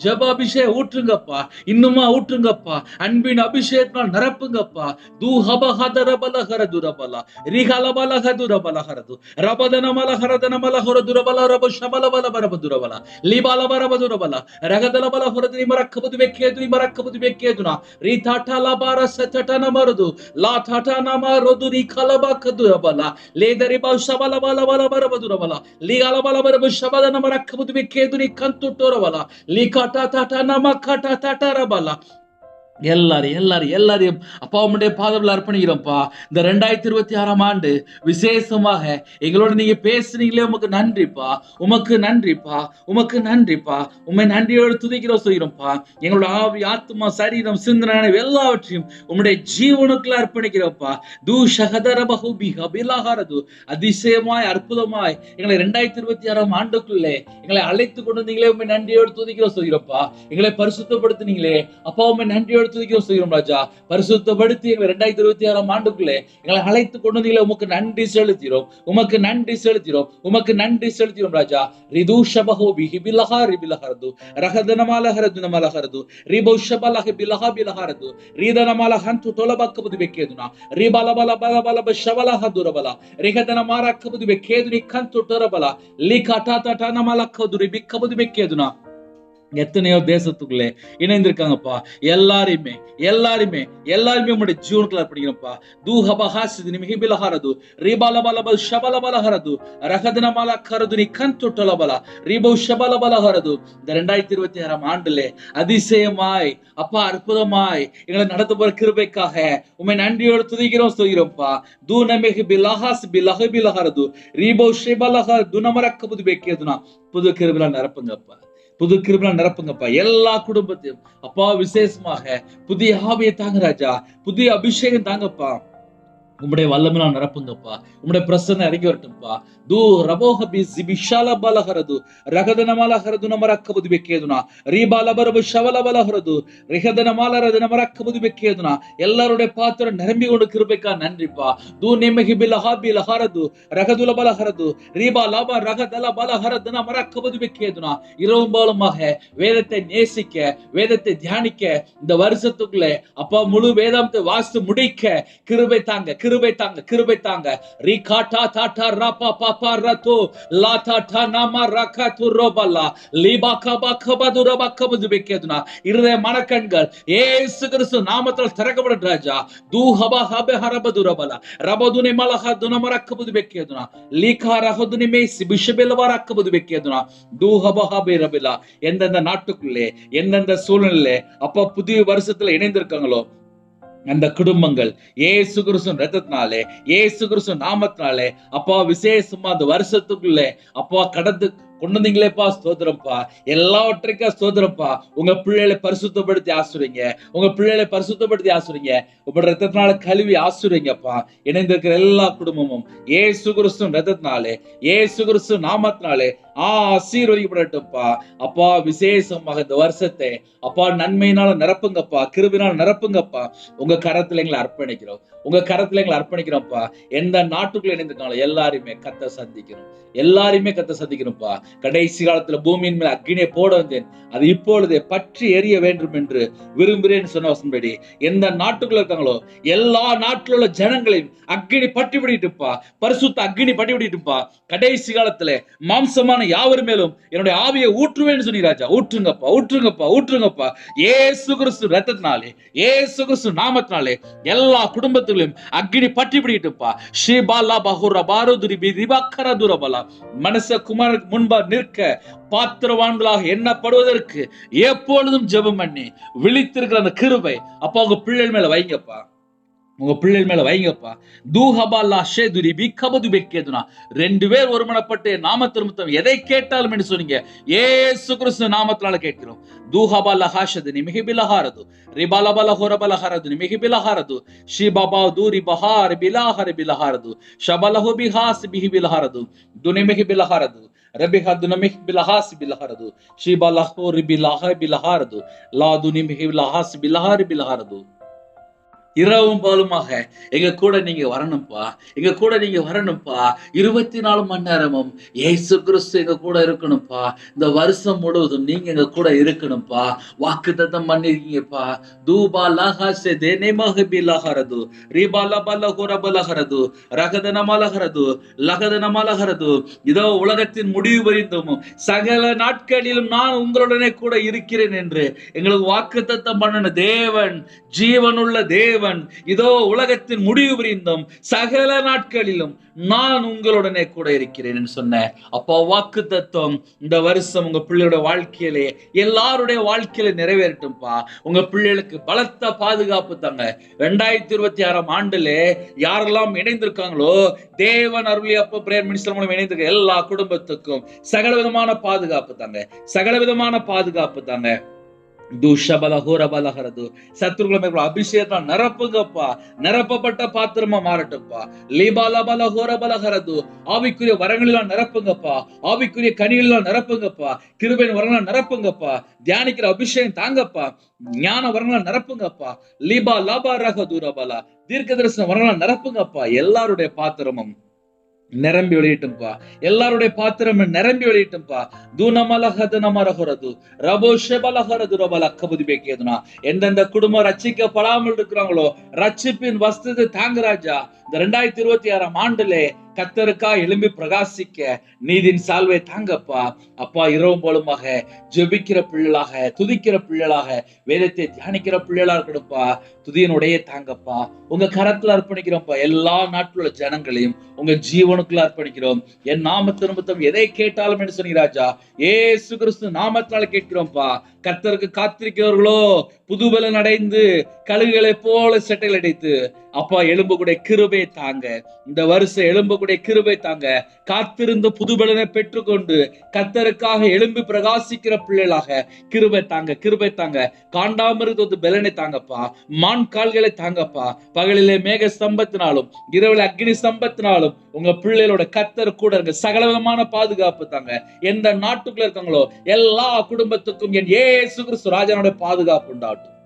ஜெப அபிஷேகம் ஊற்றுங்கப்பா. இன்னுமா ஊற்றுங்கப்பா. அன்பின் அபிஷேகத்தால் நிரப்புங்கப்பா. எல்லாரையும் அப்பா உம்முடைய பாதத்தில் அர்ப்பணிக்கிறோம்ப்பா. இந்த 2026ஆம் ஆண்டு விசேஷமாக எங்களோட நீங்க பேசுறீங்களே, உமக்கு நன்றிப்பா, உமக்கு நன்றிப்பா, உமக்கு நன்றிப்பா. உண்மை நன்றியோடு துதிக்கிறோம் சொல்கிறோம்ப்பா. எங்களோட ஆவி, ஆத்மா, சரீரம், சிந்தனை எல்லாவற்றையும் உம்முடைய ஜீவனுக்குள்ள அர்ப்பணிக்கிறோம்ப்பா. அதிசயமாய் அற்புதமாய் எங்களை 2026ஆம் ஆண்டுக்குள்ளே எங்களை அழைத்து கொண்டு வந்தீங்களே, உண்மை நன்றியோடு துதிக்கிறோம் சொல்கிறோம்ப்பா. எங்களை பரிசுத்தப்படுத்தினீங்களே அப்பா, உண்மை நன்றியோடு துதிக்கிறோம் செய்கிறோம் ராஜா. பரிசுத்தப்படுத்தி எங்களை 2026 ஆண்டுக்குள்ளே எங்களை அழைத்து கொண்டு வந்தீங்களே, உமக்கு நன்றி செலுத்திறோம், உமக்கு நன்றி செலுத்திறோம், உமக்கு நன்றி செலுத்திறோம் ராஜா. ரிது ஷபஹோபி ஹிபிலஹா ரிபிலஹரது ரஹதனமாலஹரது நமலஹரது ரிபோ ஷபலஹ பிலஹா பிலஹரது ரிதனமாலஹந்து தொலபக்கபது வெக்கேதுனா ரிபலபல பலபல ஷபலஹதுரபல ரிஹதனமாரக்கபது வெக்கேதுனி கந்து தொரபல லிகடாடா நமலக்கதுரி பிக்கபது வெக்கேதுனா. எத்தனையோ தேசத்துக்குள்ளே இணைந்திருக்காங்கப்பா. எல்லாருமே எல்லாருமே எல்லாருமே உங்களுடைய ஜீவனுக்குள்ள அர்ப்பணிக்கிறோம்ப்பா. தூஹபஹாசிது நிமிஹிபிலஹரது ரிபலபலப ஷபலபலஹரது ரஹதனமலக்கரதுனி கந்துட்டலபல ரிபோ ஷபலபலஹரது. இந்த 2026 ஆண்டுல அதிசயமாய் அப்பா அற்புதமாய் எங்களை நடத்த போற கிருபைக்காக உம்மை நன்றியோடு துதிக்கிறோம் சொல்கிறோம்ப்பா. தூனமிஹி பிலஹாஸ் பிலஹ பிலஹரது ரிபோ ஷபலஹ துனமரக்கபுது பெக்கேதுனா. புது கிருபையால நிரப்புங்கப்பா, புது கிருபையால நிரப்புங்கப்பா. எல்லா குடும்பத்தையும் அப்பா விசேஷமாக புதிய ஆவியை தாங்க ராஜா, புதிய அபிஷேகம் தாங்கப்பா. உம்முடைய வல்லமையால் நிரப்புங்கப்பா. உம்முடைய பிரசன்னம் இறங்கி வரட்டும்பா. தூ ரபோஹபி ஜிபிஷால பலஹரது ரகதனமாலஹரது நமரக்கபது பெக்கேதுனா ரீபாலபரபு ஷவலபலஹரது ரிஹதனமாலரது நமரக்கபது பெக்கேதுனா. எல்லாருடைய பாத்திரம் நிரம்பி கொண்டு கிருபைக்கா நன்றிப்பா. தூ நிமஹி பிலஹாபி லஹரது ரகதுல பலஹரது ரீபாலப ரகதல பலஹரது நமரக்கபது பெக்கேதுனா. இரவும் பகலுமாக வேதத்தை நேசிக்க, வேதத்தை தியானிக்க, இந்த வருஷத்துக்குள்ளே அப்பா முழு வேதாந்தத்தை வாசித்து முடிக்க கிருபை தாங்க, கிருபை தாங்க, கிருபை தாங்க. ரிகாட்டா டாடா ரபா பாபா ரதோ லாடாடா நாமா ரகது ரோபலா லிபாகா பகபது ரபகபது பெக்கேதுனா. இருதய மனக்கண்கள் இயேசு கிறிஸ்து நாமத்தில் திறக்கப்படும் ராஜா. தூஹபா ஹப ஹரபது ரபலா ரபதுனி மலஹது நமரக்கபது பெக்கேதுனா லிகா ரஹதுனி மேசி பிஷபெலவா ரக்கபது பெக்கேதுனா. தூஹபா ஹப ரபலா. எந்தெந்த நாட்டுக்குள்ளே எந்தெந்த சூழ்நிலையிலே அப்பா புதிய வருஷத்துல இணைந்திருக்காங்களோ அந்த குடும்பங்கள் இயேசு கிறிஸ்து ரத்தத்தினாலே, இயேசு கிறிஸ்து நாமத்தினாலே அப்பா விசேஷமா அந்த வருஷத்துக்குள்ளே அப்பா கடந்து கொண்டு வந்தீங்களேப்பா, ஸ்தோத்திரம்ப்பா. எல்லாவற்றைக்கும் ஸ்தோத்திரம்ப்பா. உங்க பிள்ளைகளை பரிசுத்தப்படுத்தி ஆசுறீங்க, உங்க பிள்ளைகளை பரிசுத்தப்படுத்தி ஆசுறீங்க, உங்க ரத்தத்தினால கழுவி ஆசுறீங்கப்பா. இணைந்திருக்கிற எல்லா குடும்பமும் இயேசு கிறிஸ்து ரத்தத்தினாலே, இயேசு கிறிஸ்து நாமத்தினாலே ஆசீர்வதிக்கப்படட்டும்ப்பா. அப்பா விசேஷமாக இந்த வருஷத்தை அப்பா நன்மையினால நிரப்புங்கப்பா, கிருபினால நிரப்புங்கப்பா. உங்க கரத்துல எங்களை அர்ப்பணிக்கிறோம், உங்க கரத்துல எங்களை அர்ப்பணிக்கிறோம்ப்பா. எந்த நாட்டுக்குள்ள இணைந்திருக்காங்களோ எல்லாருமே கத்த சந்திக்கணும், எல்லாருமே கத்த சந்திக்கணும்ப்பா. கடைசி காலத்துல பூமியின் மேல் அக்னியை போட வந்தேன், அது இப்பொழுதே பற்றி எரிய வேண்டும் என்று விரும்புகிறேன்னு சொன்ன வசனப்படி எந்த நாட்டுக்குள்ள இருக்காங்களோ எல்லா நாட்டில் உள்ள ஜனங்களையும் அக்னி பட்டி பிடிட்டுப்பா, பரிசுத்த அக்னி பட்டி பிடிட்டுப்பா. கடைசி காலத்துல மாம்சமான யாவர் மேலும் என்னுடைய ஆவியை ஊற்றுவேன்னு சொன்னி ராஜா. ஊற்றுங்கப்பா, ஊற்றுங்கப்பா, ஊற்றுங்கப்பா. இயேசு கிறிஸ்து ரத்தத்தினாலே, இயேசு கிறிஸ்து நாமத்தினாலே எல்லா குடும்பத்திலும் அக்னி பட்டி பிடிட்டுப்பா. ஷீபாலா பஹுர பாருதுரி பிரிபக்கர துரபலா. மனச குமாரனுக்கு முன்பா நிற்க பாத்திரவான்களாக எண்ணப்படுவதற்கு எப்பொழுதும் ஜெபம் பண்ணி விழித்திருக்கிற அந்த கிருபை அப்பா உங்க பிள்ளைகள் மேல வைங்கப்பா, உங்க பிள்ளைகள் மேல வைங்கப்பா. தூஹபாலா ஷேதுரி பிகபது பெக்கேதுனா. 2 பேர் ஒருமனப்பட்டு நாமத்தின் நிமித்தம் எதை கேட்டாலும் என்று சொன்னீங்க. இயேசு கிறிஸ்து நாமத்தினால கேட்கிறோம். தூஹபாலா ஹாஷதுனி மிஹிபிலஹாரது ரிபலபல ஹோரபலஹரது மிஹிபிலஹாரது ஷிபாபா தூரி பஹார் பிலஹர் பிலஹாரது ஷபலஹு பிஹாஸ் பிஹிபிலஹாரது துனி மிஹிபிலஹாரது ரபிஹது நமிஹ் பிலஹாஸ் பிலஹாரது ஷிபலஹு ரிபிலஹ பிலஹாரது லா துனி மிஹிபிலஹாஸ் பிலஹர் பிலஹாரது. இரவும் பகலுமாக எங்க கூட நீங்க வரணும்ப்பா, எங்க கூட நீங்க வரணும்ப்பா. 24 மணி நேரமும் இயேசு கிறிஸ்து எங்க கூட இருக்கணும்ப்பா. இந்த வருஷம் முழுவதும் நீங்க எங்க கூட இருக்கணும்ப்பா. வாக்குத்தத்தம் பண்ணிருக்கீங்கப்பா. தூபா லஹாசே தேனேமஹ பிலஹரது ரிபலபல ஹுரபலஹரது ரகதனமலஹரது லகதனமலஹரது. இதோ உலகத்தின் முடிவு வரைந்தும் சகல நாட்களிலும் நான் உங்களுடனே கூட இருக்கிறேன் என்று எங்களுக்கு வாக்குத்தத்தம் பண்ணின தேவன், ஜீவனுள்ள தேவன். இதோ உலகத்தின் முடிவு வரைந்தும் சகல நாட்களிலும் நான் உங்களுடனே கூட இருக்கிறேன் என்று சொன்ன அப்பா வாக்குத்தத்தம் இந்த வருஷம் உங்க பிள்ளையோட வாழ்க்கையிலே எல்லாருடைய வாழ்க்கையில நிறைவேறட்டும்பா. உங்க பிள்ளைகளுக்கு பலத்த பாதுகாப்பு தாங்க. 2026 ஆண்டுல யாரெல்லாம் இணைந்திருக்காங்களோ தேவன் அருளி அப்ப பிரேயர் மினிஸ்டர் மூலம் இணைந்திருக்க எல்லா குடும்பத்துக்கும் சகல விதமான பாதுகாப்பு தாங்க, சகல விதமான பாதுகாப்பு தாங்க. சத்துருக்களை அபிஷேகத்தால் நிரப்புங்கப்பா, நிரப்பப்பட்ட பாத்திரமா மாறட்டும்ப்பா. ஆவிக்குரிய வரங்களெல்லாம் நிரப்புங்கப்பா, ஆவிக்குரிய கனிகளெல்லாம் நிரப்புங்கப்பா, கிருபையின் வரங்களா நிரப்புங்கப்பா, தியானிக்கிற அபிஷேகம் தாங்கப்பா, ஞான வரங்களா நிரப்புங்கப்பா, லீபா லாபா ரகதுரபலா தீர்க்க தரிசன வரங்களா நிரப்புங்கப்பா. எல்லாருடைய பாத்திரமும் நிரம்பி வெளியிட்டும்பா, எல்லாருடைய பாத்திரம் நிரம்பி வெளியிட்டும்பா. தூணமலகதனமரஹரது ரபோஷபலஹரது ரபலக்கபுதி பேக்கியதுனா எந்தெந்த குடும்பம் ரட்சிக்கப்படாமல் இருக்கிறாங்களோ ரட்சிப்பின் வஸ்துதை தாங்க ராஜா. இந்த 2026 ஆண்டுலே கத்தருக்கா எழும்பி பிரகாசிக்க நீதின் சால்வை தாங்கப்பா. அப்பா, இரவும் போலுமாக ஜெபிக்கிற பிள்ளைகளாக, துதிக்கிற பிள்ளைகளாக, வேதத்தை தியானிக்கிற பிள்ளைகளா இருக்கணும்ப்பா. துதியினுடைய தாங்கப்பா, உங்க கரத்துல அர்ப்பணிக்கிறோம்ப்பா. எல்லா நாட்டுல ஜனங்களையும் உங்க ஜீவனுக்குள்ள அர்ப்பணிக்கிறோம். என் நாமத்து நிமித்தம் எதை கேட்டாலும் என்று சொன்னீங்க ராஜா. ஏசு கிறிஸ்து நாமத்தால கேட்கிறோம்ப்பா. கர்த்தருக்கு காத்திருக்கிறவர்களோ புதுபலன் அடைந்து கழுகுகளை போல செட்டைகள் அடைத்து அப்பா எலும்புடைய கிருபை தாங்க. இந்த வருஷம் எலும்புடைய கிருபை தாங்க. காத்திருந்த புதுபலனை பெற்றுக்கொண்டு கர்த்தருக்காக எழும்பி பிரகாசிக்கிற பிள்ளைகளாக கிருபை தாங்க, கிருபை தாங்க. காண்டாமிருந்த பலனை தாங்கப்பா, மான் கால்களை தாங்கப்பா. பகலிலே மேக ஸ்தம்பத்தினாலும் இரவுல அக்னி ஸ்தம்பத்தினாலும் உங்க பிள்ளைகளோட கர்த்தர் கூட இருக்க சகலவிதமான பாதுகாப்பு தாங்க. எந்த நாட்டுக்குள்ள இருக்காங்களோ எல்லா குடும்பத்துக்கும் என் ஏசு கிறிஸ்து ராஜாவோட பாதுகாப்பு உண்டாகட்டும்.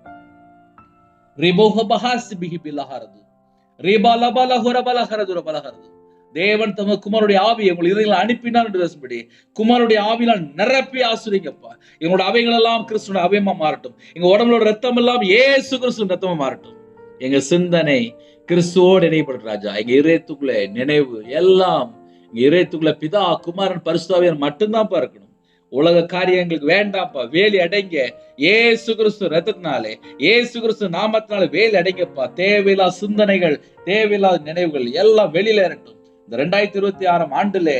தேவன் தம குமாரனுடைய ஆவியை உங்கள் இதயங்களை அனுப்பினார் என்று பேசும்படி குமாரனுடைய ஆவியால் நிரப்பி ஆசிரியப்பா. எங்களோட அவைகள் எல்லாம் கிறிஸ்துவோட அவையமா மாறட்டும். எங்க உடம்புல ரத்தம் எல்லாம் ஏசு கிறிஸ்து ரத்தமா மாறட்டும். எங்க சிந்தனை கிறிஸ்துவோடு இணையப்படும் ராஜா. எங்க இதயத்துக்குள்ள நினைவு எல்லாம் எங்க இதயத்துக்குள்ள பிதா குமாரன் பரிசுத்தாவியார் மட்டும்தான் இருக்கணும். உலக காரியங்களுக்கு வேண்டாம்ப்பா, வேலி அடைங்க. ஏசு கிறிஸ்து ரத்தத்தினாலே, ஏசு கிறிஸ்து நாமத்தினாலே வேலி அடைங்கப்பா. தேவையில்லா சிந்தனைகள், தேவையில்லாத நினைவுகள் எல்லாம் வெளியில இருக்கட்டும். இந்த 2026 ஆண்டுல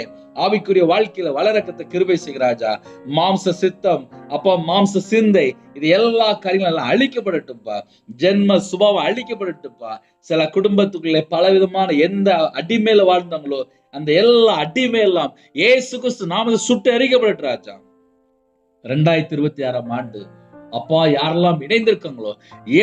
ஆவிக்குரிய வாழ்க்கையில வளரக்கத்தை கிருபை செய்கிறாஜா. மாம்ச சித்தம், அப்பா மாம்ச சிந்தை, இது எல்லா காரியங்களும் எல்லாம் அழிக்கப்படட்டும்பா. ஜென்ம சுபாவம் அழிக்கப்படட்டும்பா. சில குடும்பத்துக்குள்ளே பலவிதமான எந்த அடிமையில வாழ்ந்தாங்களோ அந்த எல்லா அடிமையெல்லாம் ஏசு கிறிஸ்து நாமத்தை சுட்டு எரிக்கப்படட்டு ராஜா. 2026 ஆண்டு அப்பா யாரெல்லாம் இணைந்திருக்காங்களோ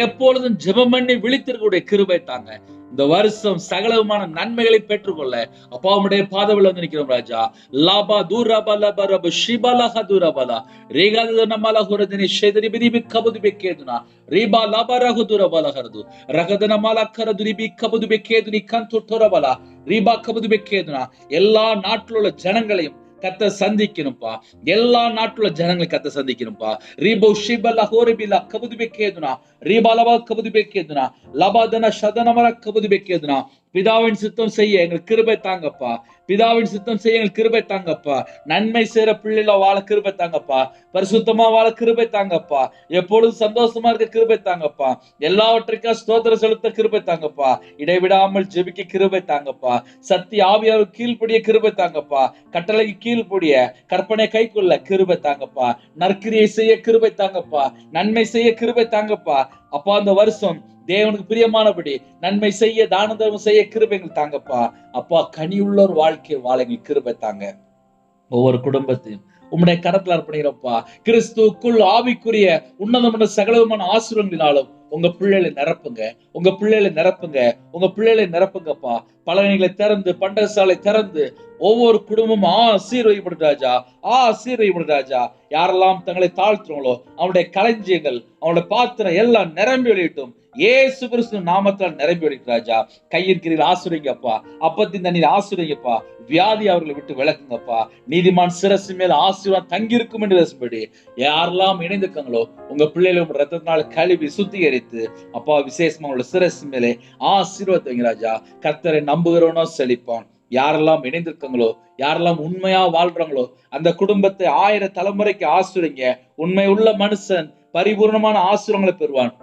எப்பொழுதும் ஜெபம் பண்ணி விழித்திருக்கக்கூடிய கிருபை தாங்க. இந்த வருஷம் சகலமான நன்மைகளை பெற்றுக்கொள்ள அப்பா உடைய பாதவில் வந்து நிற்கிறோம் ராஜா. லாபா தூரபா லபா ரப ஷிபலஹ தூரபலா ரேகாதனமல ஹுரதினி ஷெதரிபிபி கபது பெக்கேதுனா ரீபா லபா ரஹு தூரபலஹர்து ரகதனமல கரதுரிபி கபது பெக்கேதுனி கந்து தூரபலா ரீபா கபது பெக்கேதுனா எல்லா நாட்டில் உள்ள ஜனங்களையும் கத்த சந்திக்கணும்பா. எல்லா நாட்டுல ஜனங்களை கத்த சந்திக்கணும்பா. ரீபோ ஷிபல ஹோரிபிலா கபது பெக்கேதுனா ரீபாலவா கபது பெக்கேதுனா லபாதன ஷதனமர கபது பெக்கேதுனா பிதாவின் சித்தம் செய்ய எங்களுக்கு கிருபை தாங்கப்பா. பிதாவின் சித்தம் செய்ய எங்களுக்கு கிருபை தாங்கப்பா. நன்மை செய்யற பிள்ளைல வாழ கிருபை தாங்கப்பா. பரிசுத்தமா வாழ கிருபை தாங்கப்பா. எப்பொழுதும் சந்தோஷமா இருக்க கிருபை தாங்கப்பா. எல்லாவற்றுக்கும் ஸ்தோத்திரம் செலுத்த கிருபை தாங்கப்பா. இடைவிடாமல் ஜெபிக்க கிருபை தாங்கப்பா. சத்திய ஆவியாருக்கு கீழ்ப்படிய கிருபை தாங்கப்பா. கட்டளைக்கு கீழ்ப்படிய கற்பனை கைக்குள்ள கிருபை தாங்கப்பா. நற்கிரியை செய்ய கிருபை தாங்கப்பா. நன்மை செய்ய கிருபை தாங்கப்பா. அப்பா இந்த வருஷம் தேவனுக்கு பிரியமானபடி நன்மை செய்ய தான தர்மம் செய்ய கிருபைகள் தாங்கப்பா. அப்பா கனியுள்ள ஒரு வாழ்க்கை வாழ எங்களுக்கு கிருபை தாங்க. ஒவ்வொரு குடும்பத்தையும் உம்முடைய கரத்துல அர்ப்பணிக்கிறப்பா. கிறிஸ்துக்குள் ஆவிக்குரிய உன்னதமான சகலமான ஆசீர்வாதங்களினாலும் உங்க பிள்ளைகளை நிரப்புங்க, உங்க பிள்ளைகளை நிரப்புங்க, உங்க பிள்ளைகளை நிரப்புங்கப்பா. பலனைகளை திறந்து பண்டகசாலை திறந்து ஒவ்வொரு குடும்பமும் ஆசீர்வதிக்கப்படும் ராஜா, ஆசீர்வதிக்கப்படும் ராஜா. யாரெல்லாம் தங்களை தாழ்த்துறாங்களோ அவனுடைய களஞ்சியங்கள், அவனுடைய பாத்திரம் எல்லாம் நிரம்பி வெளியிட்டும். ஏசு கிறிஸ்து நாமத்தால் நிரம்பி வெளியிட்டு ராஜா. கையின் கீழில் ஆசீர்வதிங்கப்பா. அப்பத்தின் தண்ணீர் ஆசீர்வதிங்கப்பா. வியாதி அவர்களை விட்டு விளக்குங்கப்பா. நீதிமான் சிரசு மேல ஆசீர்வாதம் தங்கியிருக்கும் என்று பேசும்படி யாரெல்லாம் இணைந்திருக்காங்களோ உங்க பிள்ளைகளை ரத்தத்தினால கழுவி சுத்திகரித்து அப்பா விசேஷமா உங்களோட சிரசு மேலே ஆசீர்வாதம் ராஜா. கர்த்தரை நம்புகிறவனோ செழிப்பான். யாரெல்லாம் இணைந்திருக்காங்களோ, யாரெல்லாம் உண்மையா வாழ்றாங்களோ அந்த குடும்பத்தை 1000 தலைமுறைக்கு ஆசீர்வதிங்க. உண்மை உள்ள மனுஷன் பரிபூர்ணமான ஆசீர்வாதங்களை பெறுவான்.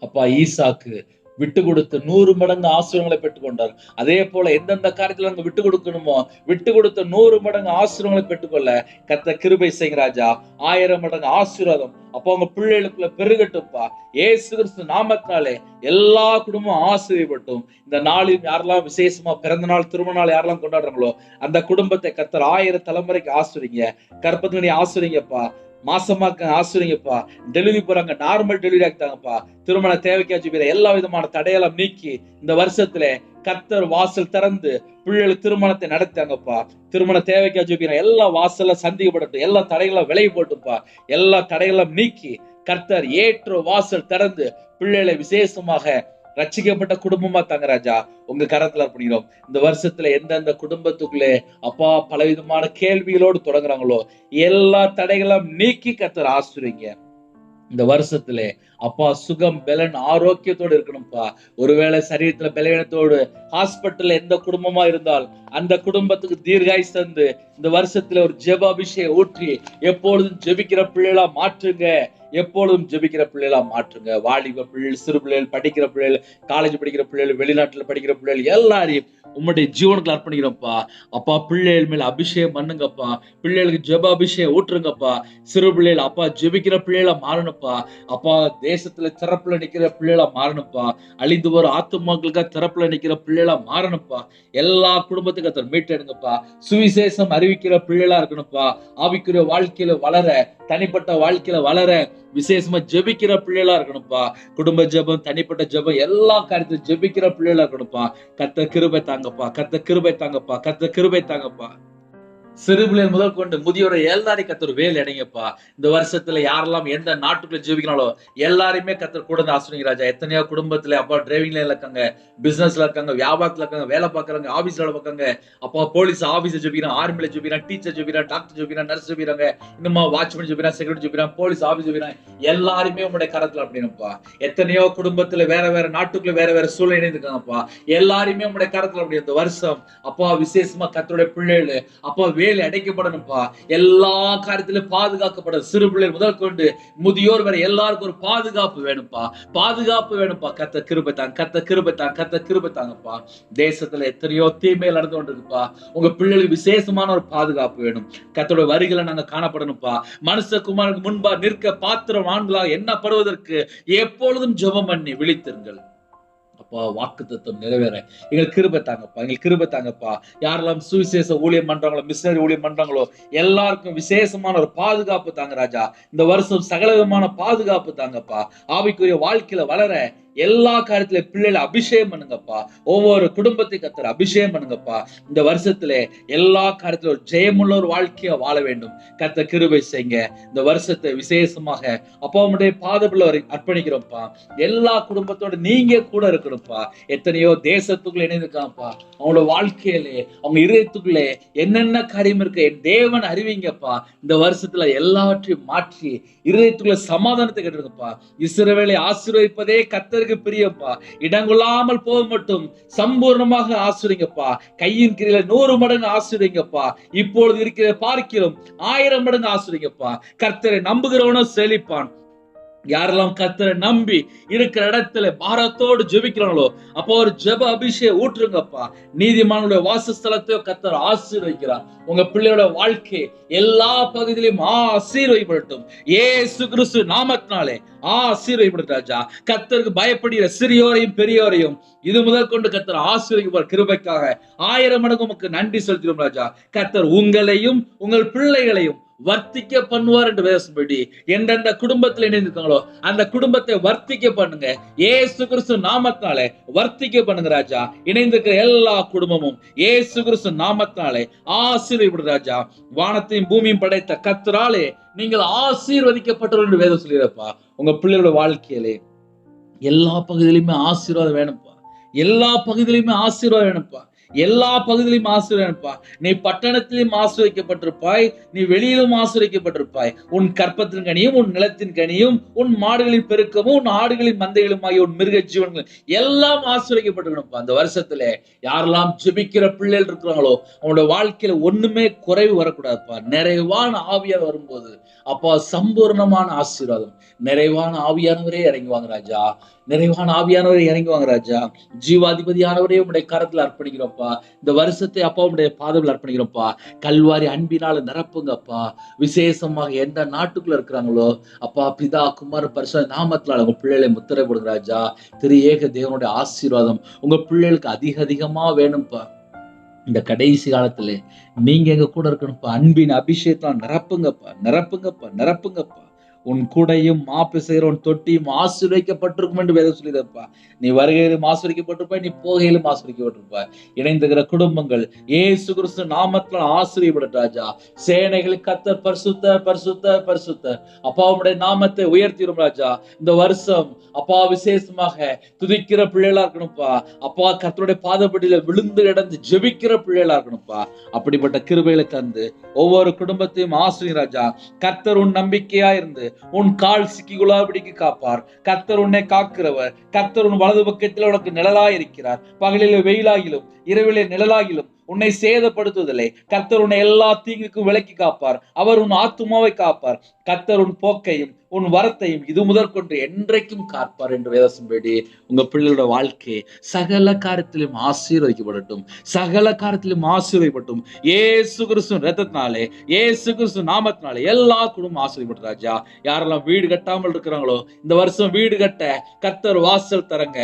அப்பா ஈசாக்கு விட்டு கொடுத்து 100 மடங்கு ஆசீர்வாதங்களை பெற்றுக்கொண்டார். அதே போல எந்தெந்த காரியத்துல நாங்க விட்டு கொடுக்கணுமோ விட்டு கொடுத்த 100 மடங்கு ஆசீர்வாதங்களை பெற்றுக்கொள்ள கர்த்தர் கிருபை செய்யுங்க ராஜா. 1000 மடங்கு ஆசீர்வாதம் அப்போ உங்க பிள்ளைகளுக்குள்ள பெருகட்டும்பா. ஏசு கிறிஸ்து நாமத்தினாலே எல்லா குடும்பமும் ஆசீர்வதிக்கப்பட்டும். இந்த நாளில் யாரெல்லாம் விசேஷமா பிறந்த நாள் திருமண நாள் யாரெல்லாம் கொண்டாடுறாங்களோ அந்த குடும்பத்தை கர்த்தர் 1000 தலைமுறைக்கு ஆசீர்வதிங்க. கற்பத்தினுடைய ஆசீர்வதிங்கப்பா. மாசமா ஆசிரியங்கப்பா, டெலிவரி போறாங்க, நார்மல் டெலிவரி ஆக்கிட்டாங்கப்பா, திருமண தேவைக்கா ஜெபிக்கிற எல்லா விதமான தடையெல்லாம் நீக்கி இந்த வருஷத்துல கர்த்தர் வாசல் திறந்து பிள்ளைகளுக்கு திருமணத்தை நடத்தாங்கப்பா. திருமண தேவைக்கா ஜெபிக்கிற எல்லா வாசல்ல சந்திக்கப்படட்டும், எல்லா தடைகளும் விலகி போட்டுப்பா, எல்லா தடைகளும் நீக்கி கர்த்தர் ஏற்ற வாசல் திறந்து பிள்ளைகளை விசேஷமாக ரட்சிக்கப்பட்ட குடும்பமா தாங்க ராஜா உங்க கரத்துல அர்ப்பணிக்கிறோம். இந்த வருஷத்துல எந்தெந்த குடும்பத்துக்குள்ளே அப்பா பலவிதமான கேள்விகளோடு தொடங்குறாங்களோ எல்லா தடைகளும் நீக்கி கர்த்தர் ஆசீர்வதிங்க. இந்த வருஷத்துல அப்பா சுகம் பலன் ஆரோக்கியத்தோடு இருக்கணும்ப்பா. ஒருவேளை சரீரத்துல பலவீனத்தோடு ஹாஸ்பிட்டல்ல எந்த குடும்பமா இருந்தால் அந்த குடும்பத்துக்கு தீர்காயுசு தந்து இந்த வருஷத்துல ஒரு ஜெப அபிஷேகம் ஊற்றி எப்பொழுதும் ஜெபிக்கிற பிள்ளைகளா மாற்றுங்க. எப்பொழுதும் ஜெபிக்கிற பிள்ளைகளா மாற்றுங்க. வாலிப பிள்ளைகள், சிறு பிள்ளைகள், படிக்கிற பிள்ளைகள், காலேஜ் படிக்கிற பிள்ளைகள், வெளிநாட்டுல படிக்கிற பிள்ளைகள் எல்லாரையும் உம்முடைய ஜீவனுக்கு அர்ப்பணிக்கிறோம்ப்பா. அப்பா பிள்ளைகள் மேல அபிஷேகம் பண்ணுங்கப்பா. பிள்ளைகளுக்கு ஜெப அபிஷேகம் ஊற்றுங்கப்பா. சிறு பிள்ளைகள் அப்பா ஜெபிக்கிற பிள்ளைகளா மாறணும்ப்பா. அப்பா தேசத்துல திறப்புல நிக்கிற பிள்ளைகளா மாறணும்ப்பா. அழிந்து வரும் ஆத்துமாக்களுக்கா திறப்புல நிக்கிற பிள்ளைகளா மாறணும்ப்பா. எல்லா குடும்பத்துக்கு அத்தனை மீட்டெடுங்கப்பா. சுவிசேஷம் அறிவிக்கிற பிள்ளைகளா இருக்கணும்ப்பா. ஆவிக்குரிய வாழ்க்கையில வளர, தனிப்பட்ட வாழ்க்கையில வளர விசேஷமா ஜெபிக்கிற பிள்ளைகளா இருக்கணும்ப்பா. குடும்ப ஜெபம், தனிப்பட்ட ஜெபம் எல்லா காரியத்திலும் ஜெபிக்கிற பிள்ளைகளா இருக்கணும்ப்பா. கர்த்தர் கிருபை தாங்கப்பா, கர்த்தர் கிருபை தாங்கப்பா, கர்த்தர் கிருபை தாங்கப்பா. சிறு பிள்ளைகள் முதல் கொண்டு முதியோரை எல்லாரையும் கர்த்தர் வேலை அடைங்கப்பா. இந்த வருஷத்துல யாரெல்லாம் எந்த நாட்டுக்குள்ள ஜீவிக்கிறாங்களோ எல்லாரையுமே கர்த்தர் கூட ஆசிரியங்க ராஜா. எத்தனையோ குடும்பத்துல அப்பா டிரைவிங்ல இருக்காங்க, பிசினஸ்ல இருக்காங்க, வியாபாரத்துல இருக்காங்க, வேலை பார்க்கறாங்க, ஆபீஸ்ல வேலை பார்க்கறாங்க, அப்பா போலீஸ் ஆபீஸ் ஜெபிக்கிறான், ஆர்மில ஜெபிக்கிறான், டீச்சர் ஜெபிக்கிறான், டாக்டர் ஜெபிக்கிறான், நர்ஸ் ஜெபிக்கிறாங்க, இன்னுமா வாட்ச்மேன் ஜெபிக்கிறான், செக்யூரிட்டி ஜெபிக்கிறான், போலீஸ் ஆபீஸ் ஜெபிக்கிறான், எல்லாருமே உங்களுடைய கரத்துல அப்படின்னுப்பா. எத்தனையோ குடும்பத்துல வேற வேற நாட்டுக்குள்ள வேற வேற சூழ்நிலை இருக்காங்கப்பா. எல்லாருமே உங்களுடைய கரத்துல அப்படி இந்த வருஷம் அப்பா விசேஷமா கர்த்தருடைய பிள்ளைகள் அப்பா வேலை அடைக்கப்படணும்ப்பா. எல்லா காரியத்திலும் பாதுகாக்கப்பட சிறு பிள்ளைகள் முதல் கொண்டு முதியோர் வரை எல்லாருக்கும் ஒரு பாதுகாப்பு வேணும்ப்பா. பாதுகாப்பு வேணும்ப்பா. கர்த்தர் கிருபை தாங்க, கர்த்தர் கிருபை தாங்க, கர்த்தர் கிருபை தாங்கப்பா. தேசத்துல எத்தனையோ தீமைகள் நடந்து கொண்டிருக்குப்பா. உங்க பிள்ளைகளுக்கு விசேஷமான ஒரு பாதுகாப்பு வேணும். கர்த்தருடைய வரிகளை நாங்க காணப்படணும்ப்பா. மனுஷகுமாரனுக்கு முன்பா நிற்க பாத்திரம் ஆண்களாக எண்ணப்படுவதற்கு எப்பொழுதும் ஜெபம் பண்ணி விழித்திருங்கள். அப்பா வாக்குத்தத்தம் நிறைவேற எங்களுக்கு கிருபை தாங்கப்பா, எங்களுக்கு கிருபை தாங்கப்பா. யாரெல்லாம் சுவிசேஷ ஊழியம் பண்றாங்களோ, மிஷனரி ஊழியம் பண்றாங்களோ எல்லாருக்கும் விசேஷமான ஒரு பாதுகாப்பு தாங்க ராஜா. இந்த வருஷம் சகல விதமான பாதுகாப்பு தாங்கப்பா. ஆவிக்குரிய வாழ்க்கையில வளர எல்லா காரியத்துல பிள்ளைகளை அபிஷேகம் பண்ணுங்கப்பா. ஒவ்வொரு குடும்பத்தை கர்த்தர் அபிஷேகம் பண்ணுங்கப்பா. இந்த வருஷத்துல எல்லா காரியத்திலும் ஒரு ஜெயமுள்ள ஒரு வாழ்க்கைய வாழ வேண்டும். கர்த்தர் கிருபை செய்யுங்க. இந்த வருஷத்தை விசேஷமாக அப்பாவுடைய பாதத்துல அர்ப்பணிக்கிறோம்ப்பா. எல்லா குடும்பத்தோட நீங்க கூட இருக்கணும்ப்பா. எத்தனையோ தேசத்துக்குள்ள இணைந்திருக்காங்கப்பா. அவங்களோட வாழ்க்கையிலே அவங்க இதயத்துக்குள்ளே என்னென்ன காரியம் இருக்கு என் தேவன் அறிவிங்கப்பா. இந்த வருஷத்துல எல்லாவற்றையும் மாற்றி இதயத்துக்குள்ள சமாதானத்தை கேட்டுருங்கப்பா. இஸ்ரவேலை ஆசீர்வதிப்பதே கர்த்தருக்கு பிரியப்பா. இடங்கொள்ளாமல் போக மட்டும் சம்பூர்ணமாக ஆசீர்வதிங்கப்பா. கையின் கிரியில 100 மடங்கு ஆசீர்வதிங்கப்பா. இப்பொழுது இருக்கிற பார்க்கிறோம் 1000 மடங்கு ஆசீர்வதிங்கப்பா. கர்த்தரை நம்புகிறவனும் செழிப்பான். யாரெல்லாம் கர்த்தரை நம்பி இருக்கிற இடத்துல பாரத்தோடு ஜெபிக்கிறாங்களோ அப்போ ஒரு ஜெப அபிஷேகம் ஊற்றுங்கப்பா. நீதிமானுடைய வாசஸ்தலத்தையோ கர்த்தர் ஆசீர்வதிக்கிறார். உங்க பிள்ளையோட வாழ்க்கை எல்லா பகுதியிலும் ஆசீர்வதிக்கப்படட்டும். இயேசு கிறிஸ்து நாமத்தினாலே ஆசீர்வதிக்கப்படட்டும் ராஜா. கர்த்தருக்கு பயப்படுகிற சிறியோரையும் பெரியோரையும் இது முதல் கொண்டு கர்த்தர் ஆசீர்வதிப்பார். கிருபைக்காக 1000 மடங்கு உமக்கு நன்றி செலுத்துகிறோம் ராஜா. கர்த்தர் உங்களையும் உங்கள் பிள்ளைகளையும் வர்த்திக்க பண்ணுவார் என்று வேதம்படி எந்தெந்த குடும்பத்தில் இணைந்திருக்காங்களோ அந்த குடும்பத்தை வர்த்திக்க பண்ணுங்க. இயேசு கிறிஸ்து நாமத்தினாலே வர்த்திக்க பண்ணுங்க ராஜா. இணைந்திருக்கிற எல்லா குடும்பமும் இயேசு கிறிஸ்து நாமத்தினாலே ஆசீர்வதிக்கப்படும் ராஜா. வானத்தையும் பூமியும் படைத்த கர்த்தராலே நீங்கள் ஆசீர்வதிக்கப்பட்டவர்கள் என்று வேதம் சொல்லியிருப்பா. உங்க பிள்ளைகளோட வாழ்க்கையிலே எல்லா பகுதியிலுமே ஆசீர்வாதம் வேணும்ப்பா. எல்லா பகுதியிலுமே ஆசீர்வாதம் வேணும்ப்பா. எல்லா பகுதியிலும் ஆசீர்வதிப்பா. நீ பட்டணத்திலும் ஆசீர்வதிக்கப்பட்டிருப்பாய், நீ வெளியிலும் ஆசீர்வதிக்கப்பட்டிருப்பாய். உன் கற்பத்தின் கனியும் உன் நிலத்தின் கனியும் உன் மாடுகளின் பெருக்கமும் உன் ஆடுகளின் மந்தைகளும் ஆகிய உன் மிருக ஜீவன்கள் எல்லாம் ஆசீர்வதிக்கப்பட்டிருக்கணும்ப்பா. அந்த வருஷத்துல யாரெல்லாம் ஜெபிக்கிற பிள்ளைகள் இருக்கிறாங்களோ அவனோட வாழ்க்கையில ஒண்ணுமே குறைவு வரக்கூடாதுப்பா. நிறைவான ஆவியார் வரும்போது அப்பா சம்பூர்ணமான ஆசீர்வாதம். நிறைவான ஆவியானவரே இறங்குவாங்க ராஜா. நிறைவான ஆவியானவரே இறங்குவாங்க ராஜா. ஜீவாதிபதியானவரே உடைய கரத்துல அர்ப்பணிக்கிறோம்ப்பா. இந்த வருஷத்தை அப்பா உடைய பாதத்தில் அர்ப்பணிக்கிறோம்ப்பா. கல்வாரி அன்பினால நிரப்புங்கப்பா. விசேஷமாக எந்த நாட்டுக்குள்ள இருக்கிறாங்களோ அப்பா பிதா குமார பரிசுத்த நாமத்தினால உங்க பிள்ளைகளை முத்திரை போடுங்க ராஜா. திரு ஏக தேவனுடைய ஆசீர்வாதம் உங்க பிள்ளைகளுக்கு அதிக அதிகமா வேணும்ப்பா. இந்த கடைசி காலத்துல நீங்க எங்க கூட இருக்கணும்ப்பா. அன்பின் அபிஷேகத்தால் நிரப்புங்கப்பா, நிரப்புங்கப்பா, நிரப்புங்கப்பா. உன் கூடையும் மாப்பு செய்கிற உன் தொட்டியும் ஆசீர்வதிக்கப்பட்டிருக்கும் என்று வேதம் சொல்லியிருப்பா. நீ வருகையிலும் ஆசீர்வதிக்கப்பட்டிருப்பாய், நீ போகையிலும் ஆசீர்வதிக்கப்பட்டிருப்பாய். இணைந்துகிற குடும்பங்கள் இயேசு கிறிஸ்து நாமத்தினால் ஆசீர்வதிக்கப்படட்டும் ராஜா. சேனைகளுக்கு கர்த்தர் பரிசுத்தர், பரிசுத்தர், பரிசுத்தர். அப்பா உம்முடைய நாமத்தை உயர்த்திடும் ராஜா. இந்த வருஷம் அப்பா விசேஷமாக துதிக்கிற பிள்ளைகளா இருக்கணும்ப்பா. அப்பா கர்த்தருடைய பாதப்படியில விழுந்து கிடந்து ஜெபிக்கிற பிள்ளைகளா இருக்கணும்ப்பா. அப்படிப்பட்ட கிருபைகளை தந்து ஒவ்வொரு குடும்பத்தையும் ஆசீர்வதி ராஜா. கர்த்தர் உன் நம்பிக்கையா இருந்து உன் கால் சிக்கிக்குள்ளாதபடிக்கு காப்பார். கர்த்தர் உன்னை காக்கிறவர். கர்த்தர் உன் வலது பக்கத்தில் உனக்கு நிழலாய் இருக்கிறார். பகலில் வெயிலாகிலும் இரவிலே நிழலாகிலும் உன்னை சேதப்படுத்துவதில்லை. கர்த்தர் உன்னை எல்லா தீங்குக்கும் விலக்கி காப்பார். அவர் உன் ஆத்துமாவை காப்பார். கர்த்தர் உன் போக்கையும் உன் வரத்தையும் இது முதற்கொண்டு என்றைக்கும் காப்பார் என்று வேதத்தின்படி உங்க பிள்ளைகளோட வாழ்க்கை சகல காரியத்திலும் ஆசீர்வதிக்கப்படட்டும். சகல காரியத்திலும் ஆசீர்வதிக்கப்பட்டும். இயேசு கிறிஸ்து ரத்தத்தினாலே, இயேசு கிறிஸ்து நாமத்தினாலே எல்லா குடும்பம் ஆசீர்வதிக்கப்படும் ராஜா. யாரெல்லாம் வீடு கட்டாமல் இருக்கிறாங்களோ இந்த வருஷம் வீடு கட்ட கர்த்தர் வாசல் தரங்க.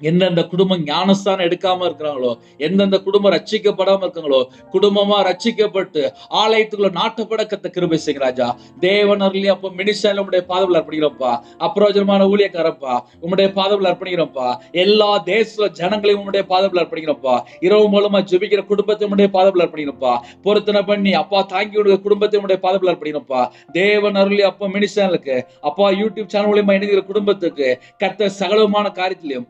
எந்தெந்த குடும்பம் ஞானஸ்தானம் எடுக்காம இருக்கிறாங்களோ, எந்தெந்த குடும்பம் ரட்சிக்கப்படாம இருக்காங்களோ, குடும்பமா ரட்சிக்கப்பட்டு ஆலயத்துக்குள்ள நாட்டப்பட கத்த கிருபை செய்யுங்க ராஜா. தேவன் அருளி அப்ப மினிஸ்டர்ல உங்களுடைய பாதவில் அர்ப்பணிக்கிறோம்ப்பா. அப்பிரயோஜனமான ஊழியக்காரப்பா உங்களுடைய பாதவில் அர்ப்பணிக்கிறோம்ப்பா. எல்லா தேச ஜனங்களையும் உங்களுடைய பாதவில் அர்ப்பணிக்கிறோம்ப்பா. இரவு மூலமா ஜெபிக்கிற குடும்பத்தை உங்களுடைய பாதவில் அர்ப்பணிக்கிறோம்ப்பா. பொருத்தனை பண்ணி அப்பா தாங்கி விடுற குடும்பத்தை உங்களுடைய பாதவில் அர்ப்பணிக்கிறோம்ப்பா. தேவன் அருளி அப்ப மினிஸ்டர்களுக்கு அப்பா யூடியூப் சேனல் மூலமா இணைகிற குடும்பத்துக்கு கத்த சகலமான காரியத்திலையும்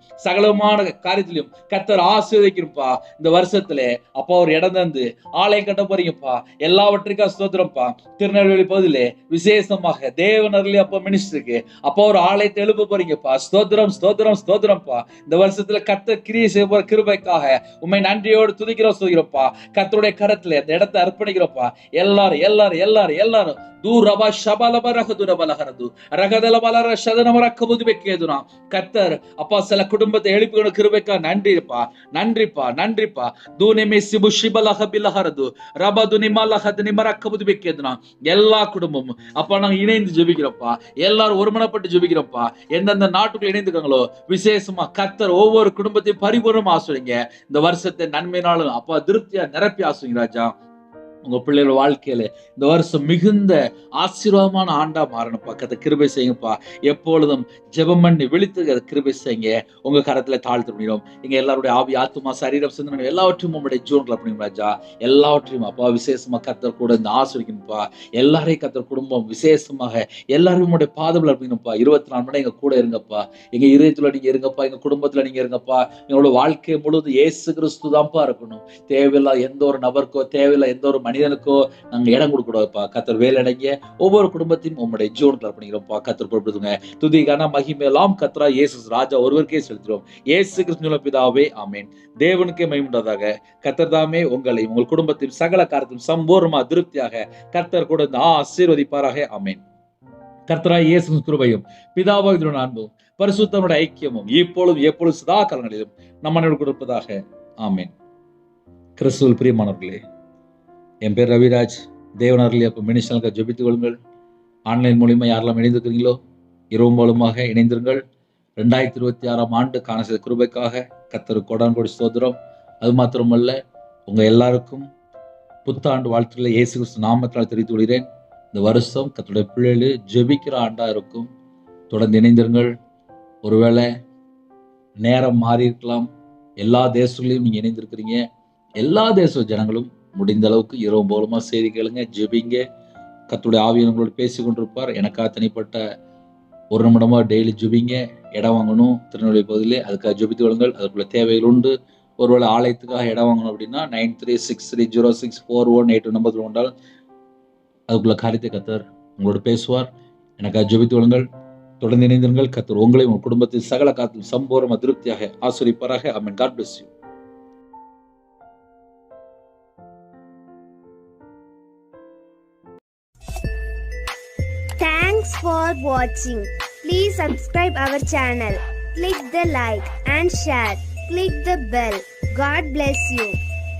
கர்த்தர் ஆசீர்வதிக்கிறப்பா. இந்த வருஷத்துல அப்பா ஒரு இடம் தந்து ஆலயம் கட்ட போறீங்கப்பா. எல்லாவற்றுக்கும் ஸ்தோத்திரம்ப்பா. திருநெல்வேலி பகுதியிலே விசேஷமாக தேவனர்லி அப்பா மினிஸ்டருக்கு அப்பா ஒரு ஆலயத்தை எழுப்ப போறீங்கப்பா. ஸ்தோத்திரம், ஸ்தோத்திரம், ஸ்தோத்திரம்ப்பா. இந்த வருஷத்துல கர்த்தர் கிரியை செய்ய போற கிருபைக்காக உண்மை நன்றியோடு துதிக்கிறோம் சொல்கிறோம்ப்பா. கர்த்தருடைய கரத்துல இந்த இடத்தை அர்ப்பணிக்கிறோம்ப்பா. எல்லாரும் எல்லாரும் எல்லாரும் எல்லாரும் கர்த்தர் அப்பா சில குடும்பத்தை எழுப்பி கிருபைக்கா நன்றிப்பா, நன்றிப்பா, நன்றிப்பா. எல்லா குடும்பமும் அப்பா நாங்க இணைந்து ஜெபிக்கிறோம்ப்பா. எல்லாரும் ஒருமனப்பட்டு ஜெபிக்கிறோம்ப்பா. எந்தெந்த நாட்டுக்குள்ள இணைந்துக்காங்களோ விசேஷமா கர்த்தர் ஒவ்வொரு குடும்பத்தையும் பரிபூர்ணமா ஆசுவீங்க. இந்த வருஷத்தை நன்மையினாலும் அப்பா திருப்தியா நிரப்பி ஆசுவீங்க ராஜா. உங்க பிள்ளைகளோட வாழ்க்கையில இந்த வருஷம் மிகுந்த ஆசீர்வாதமான ஆண்டா மாறணும். பக்கத்தை கிருபை செய்யுங்கப்பா. எப்பொழுதும் ஜெபம் பண்ணி விழித்து கிருபை செய்யுங்க. உங்க கரத்துல தாழ்த்து முடியும். எங்க எல்லாருடைய ஆவி ஆத்துமா சரீரம் சிந்தனை எல்லாவற்றையும் உங்களுடைய ஜீவன்கள் அப்படிங்க ராஜா. எல்லாவற்றையும் அப்பா விசேஷமா கர்த்தர் கூட இந்த ஆசீர்வதிக்கணும்ப்பா. எல்லாரையும் கர்த்தர் குடும்பம் விசேஷமாக எல்லாரும் உங்களுடைய பாதவில் அப்படிங்கப்பா. 24 மணி எங்க கூட இருங்கப்பா. எங்க இதயத்துல நீங்க இருங்கப்பா. எங்க குடும்பத்துல நீங்க இருங்கப்பா. எங்களோட வாழ்க்கை முழுவதும் இயேசு கிறிஸ்து தான்ப்பா இருக்கணும். தேவையில்லா எந்த ஒரு நபருக்கோ தேவையில்லை எந்த ஒரு மனிதனுக்கோ நாங்க இடம் கொடுக்க கூடாதுப்பா. கர்த்தர் வேலையடங்கிய ஒவ்வொரு குடும்பத்தையும் உங்களுடைய ஜீவன்கள் அப்படிங்கிறோம்ப்பா. கர்த்தர் பொறுப்படுத்துங்க. துதிக்கான மகிமையெல்லாம் கர்த்தரா இயேசு ராஜா ஒருவருக்கே செலுத்துறோம். இயேசு கிறிஸ்து பிதாவே ஆமென். தேவனுக்கே மகிமையுண்டாதாக. கர்த்தர் தாமே உங்களையும் உங்கள் குடும்பத்தையும் சகல காரியத்தையும் சம்பூர்ணமா திருப்தியாக கர்த்தர் கூட ஆசீர்வதிப்பாராக. ஆமென். கர்த்தராகிய இயேசு கிருபையும் பிதாவாகிய அன்பும் பரிசுத்தமுடைய ஐக்கியமும் இப்பொழுதும் எப்பொழுதும் சதா காலங்களிலும் நம்ம கொடுப்பதாக. ஆமென். கிறிஸ்துவில் பிரியமானவர்களே, என் பேர் ரவிராஜ். தேவனர்லி அப்போ மினிஸ்டர்களுக்கு ஜெபித்துக் கொள்ளுங்கள். ஆன்லைன் மூலியமா யாரெல்லாம் இணைந்திருக்கிறீங்களோ இரவு மூலமாக இணைந்திருங்கள். 2026 ஆண்டு காண செய்த கிருபைக்காக கர்த்தருக்கு கொடான்கொடி ஸ்தோத்திரம். அது மாத்திரமல்ல, உங்க எல்லாருக்கும் புத்தாண்டு வாழ்த்துக்களை இயேசு கிறிஸ்து நாமத்தால் தெரிவித்துக் கொள்கிறேன். இந்த வருஷம் கர்த்தருடைய பிள்ளைகள் ஜெபிக்கிற ஆண்டா இருக்கும். தொடர்ந்து இணைந்திருங்கள். ஒருவேளை நேரம் மாறி இருக்கலாம். எல்லா தேசங்களையும் நீங்க இணைந்திருக்கிறீங்க. எல்லா தேச ஜனங்களும் முடிந்த அளவுக்கு இரவு மூலமா செய்தி கேளுங்க, ஜெபிங்க. கர்த்தருடைய ஆவியானவரோடு பேசி கொண்டிருப்பார். எனக்காக தனிப்பட்ட ஒரு நிமிடமா டெய்லி ஜெபிங்க. இடம் வாங்கணும் திருநெல்வேலி பகுதியிலே, அதுக்காக ஜெபித்து கொள்ளுங்கள். அதுக்குள்ள தேவைகள் உண்டு. ஒருவேளை ஆலயத்துக்காக இடம் வாங்கணும் அப்படின்னா 9363064182 நம்பர் கொண்டால் அதுக்குள்ள காரியத்தை கர்த்தர் உங்களோட பேசுவார். எனக்காக ஜெபித்து கொள்ளுங்கள். தொடர்ந்து இணைந்திருங்கள். கர்த்தர் உங்களையும் உங்கள் குடும்பத்தில் சகல காலத்தில் சம்பூர்ண திருப்தியாக ஆசீர்வதிப்பாராக. ஆமென். God bless you. Thanks for watching. Please subscribe our channel. Click the like and share. Click the bell. God bless you.